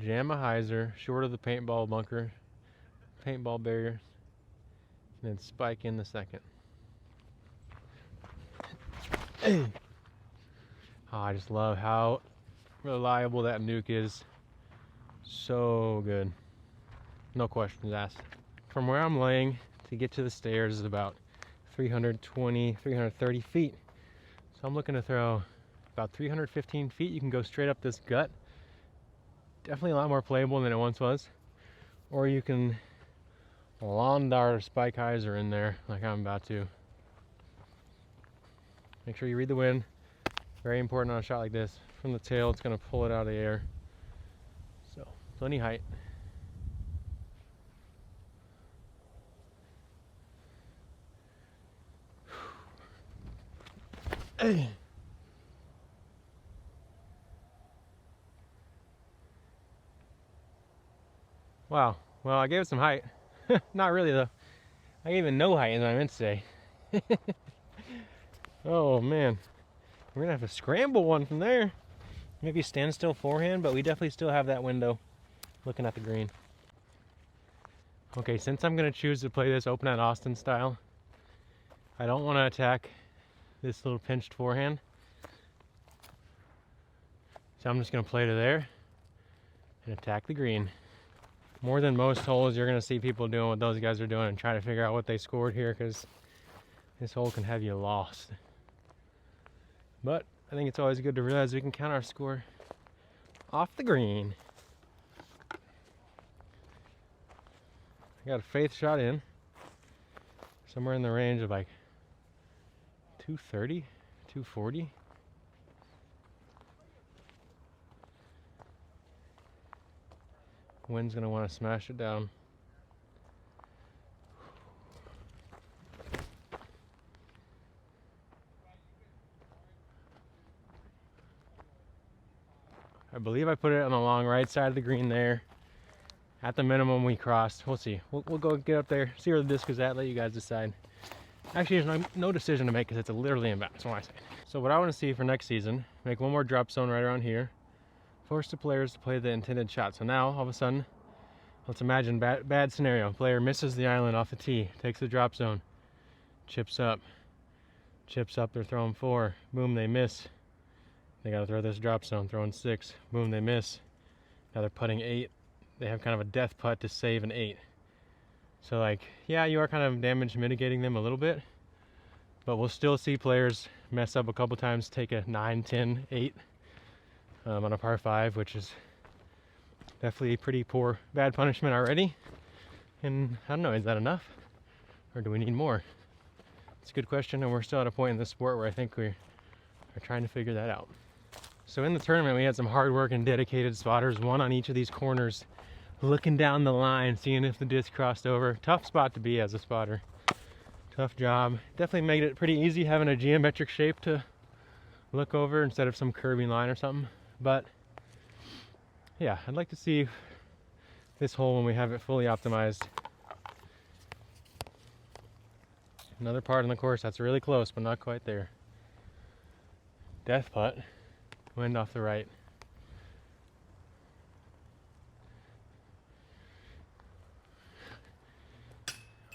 jam a hyzer short of the paintball bunker, paintball barrier, and then spike in the second. Hey. Oh, I just love how reliable that nuke is. So good. No questions asked. From where I'm laying to get to the stairs is about 320, 330 feet. So I'm looking to throw about 315 feet. You can go straight up this gut. Definitely a lot more playable than it once was. Or you can lawn dart or spike hyzer in there like I'm about to. Make sure you read the wind. Very important on a shot like this. From the tail, it's going to pull it out of the air. So, plenty height. Hey. Wow. Well, I gave it some height. Not really though. I gave it no height is what I meant to say. Oh man. We're gonna have to scramble one from there. Maybe standstill forehand, but we definitely still have that window looking at the green. Okay, since I'm gonna choose to play this open at Austin style, I don't want to attack this little pinched forehand. So I'm just gonna play to there and attack the green. More than most holes, you're gonna see people doing what those guys are doing and try to figure out what they scored here, because this hole can have you lost. But I think it's always good to realize we can count our score off the green. I got a faith shot in, somewhere in the range of like 230, 240. Wind's gonna want to smash it down. I believe I put it on the long right side of the green there. At the minimum we crossed. We'll see. We'll go get up there, see where the disc is at, let you guys decide. Actually, there's no decision to make because it's literally in bounds. What am I saying? So what I want to see for next season, make one more drop zone right around here. Force the players to play the intended shot. So now, all of a sudden, let's imagine bad scenario. Player misses the island off the tee, takes the drop zone, chips up, they're throwing 4. Boom, they miss. They gotta throw this drop zone, throwing 6. Boom, they miss. Now they're putting 8. They have kind of a death putt to save an 8. So like, yeah, you are kind of damage mitigating them a little bit, but we'll still see players mess up a couple times, take a 9, 10, 8 on a par 5, which is definitely pretty poor, bad punishment already. And I don't know, is that enough? Or do we need more? It's a good question, and we're still at a point in this sport where I think we are trying to figure that out. So in the tournament, we had some hard work and dedicated spotters, one on each of these corners, looking down the line, seeing if the disc crossed over. Tough spot to be as a spotter. Tough job. Definitely made it pretty easy having a geometric shape to look over instead of some curving line or something. But yeah, I'd like to see this hole when we have it fully optimized. Another part on the course that's really close, but not quite there. Death putt. Wind off the right.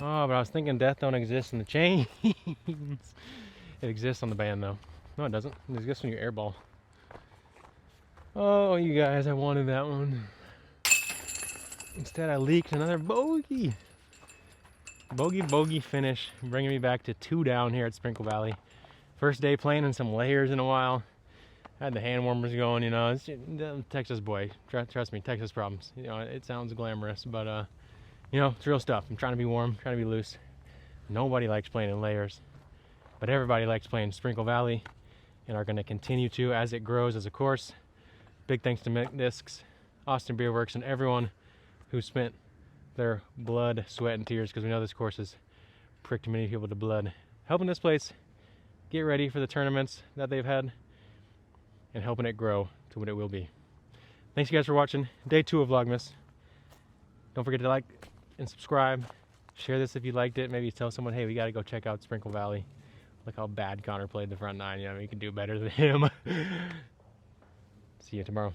Oh, but I was thinking death don't exist in the chains. It exists on the band though. No, it doesn't. It exists when you airball. Oh, you guys, I wanted that one. Instead, I leaked another bogey. Bogey finish, bringing me back to 2 down here at Sprinkle Valley. First day playing in some layers in a while. Had the hand warmers going, you know. It's Texas boy. Trust me, Texas problems. You know, it sounds glamorous, but you know, it's real stuff. I'm trying to be warm, trying to be loose. Nobody likes playing in layers, but everybody likes playing Sprinkle Valley, and are going to continue to as it grows as a course. Big thanks to Discs, Austin Beer Works, and everyone who spent their blood, sweat, and tears, because we know this course has pricked many people to blood, helping this place get ready for the tournaments that they've had and helping it grow to what it will be. Thanks you guys for watching day 2 of Vlogmas. Don't forget to like and subscribe. Share this if you liked it. Maybe tell someone, hey, we got to go check out Sprinkle Valley. Look how bad Connor played the front 9. You know, you can do better than him. See you tomorrow.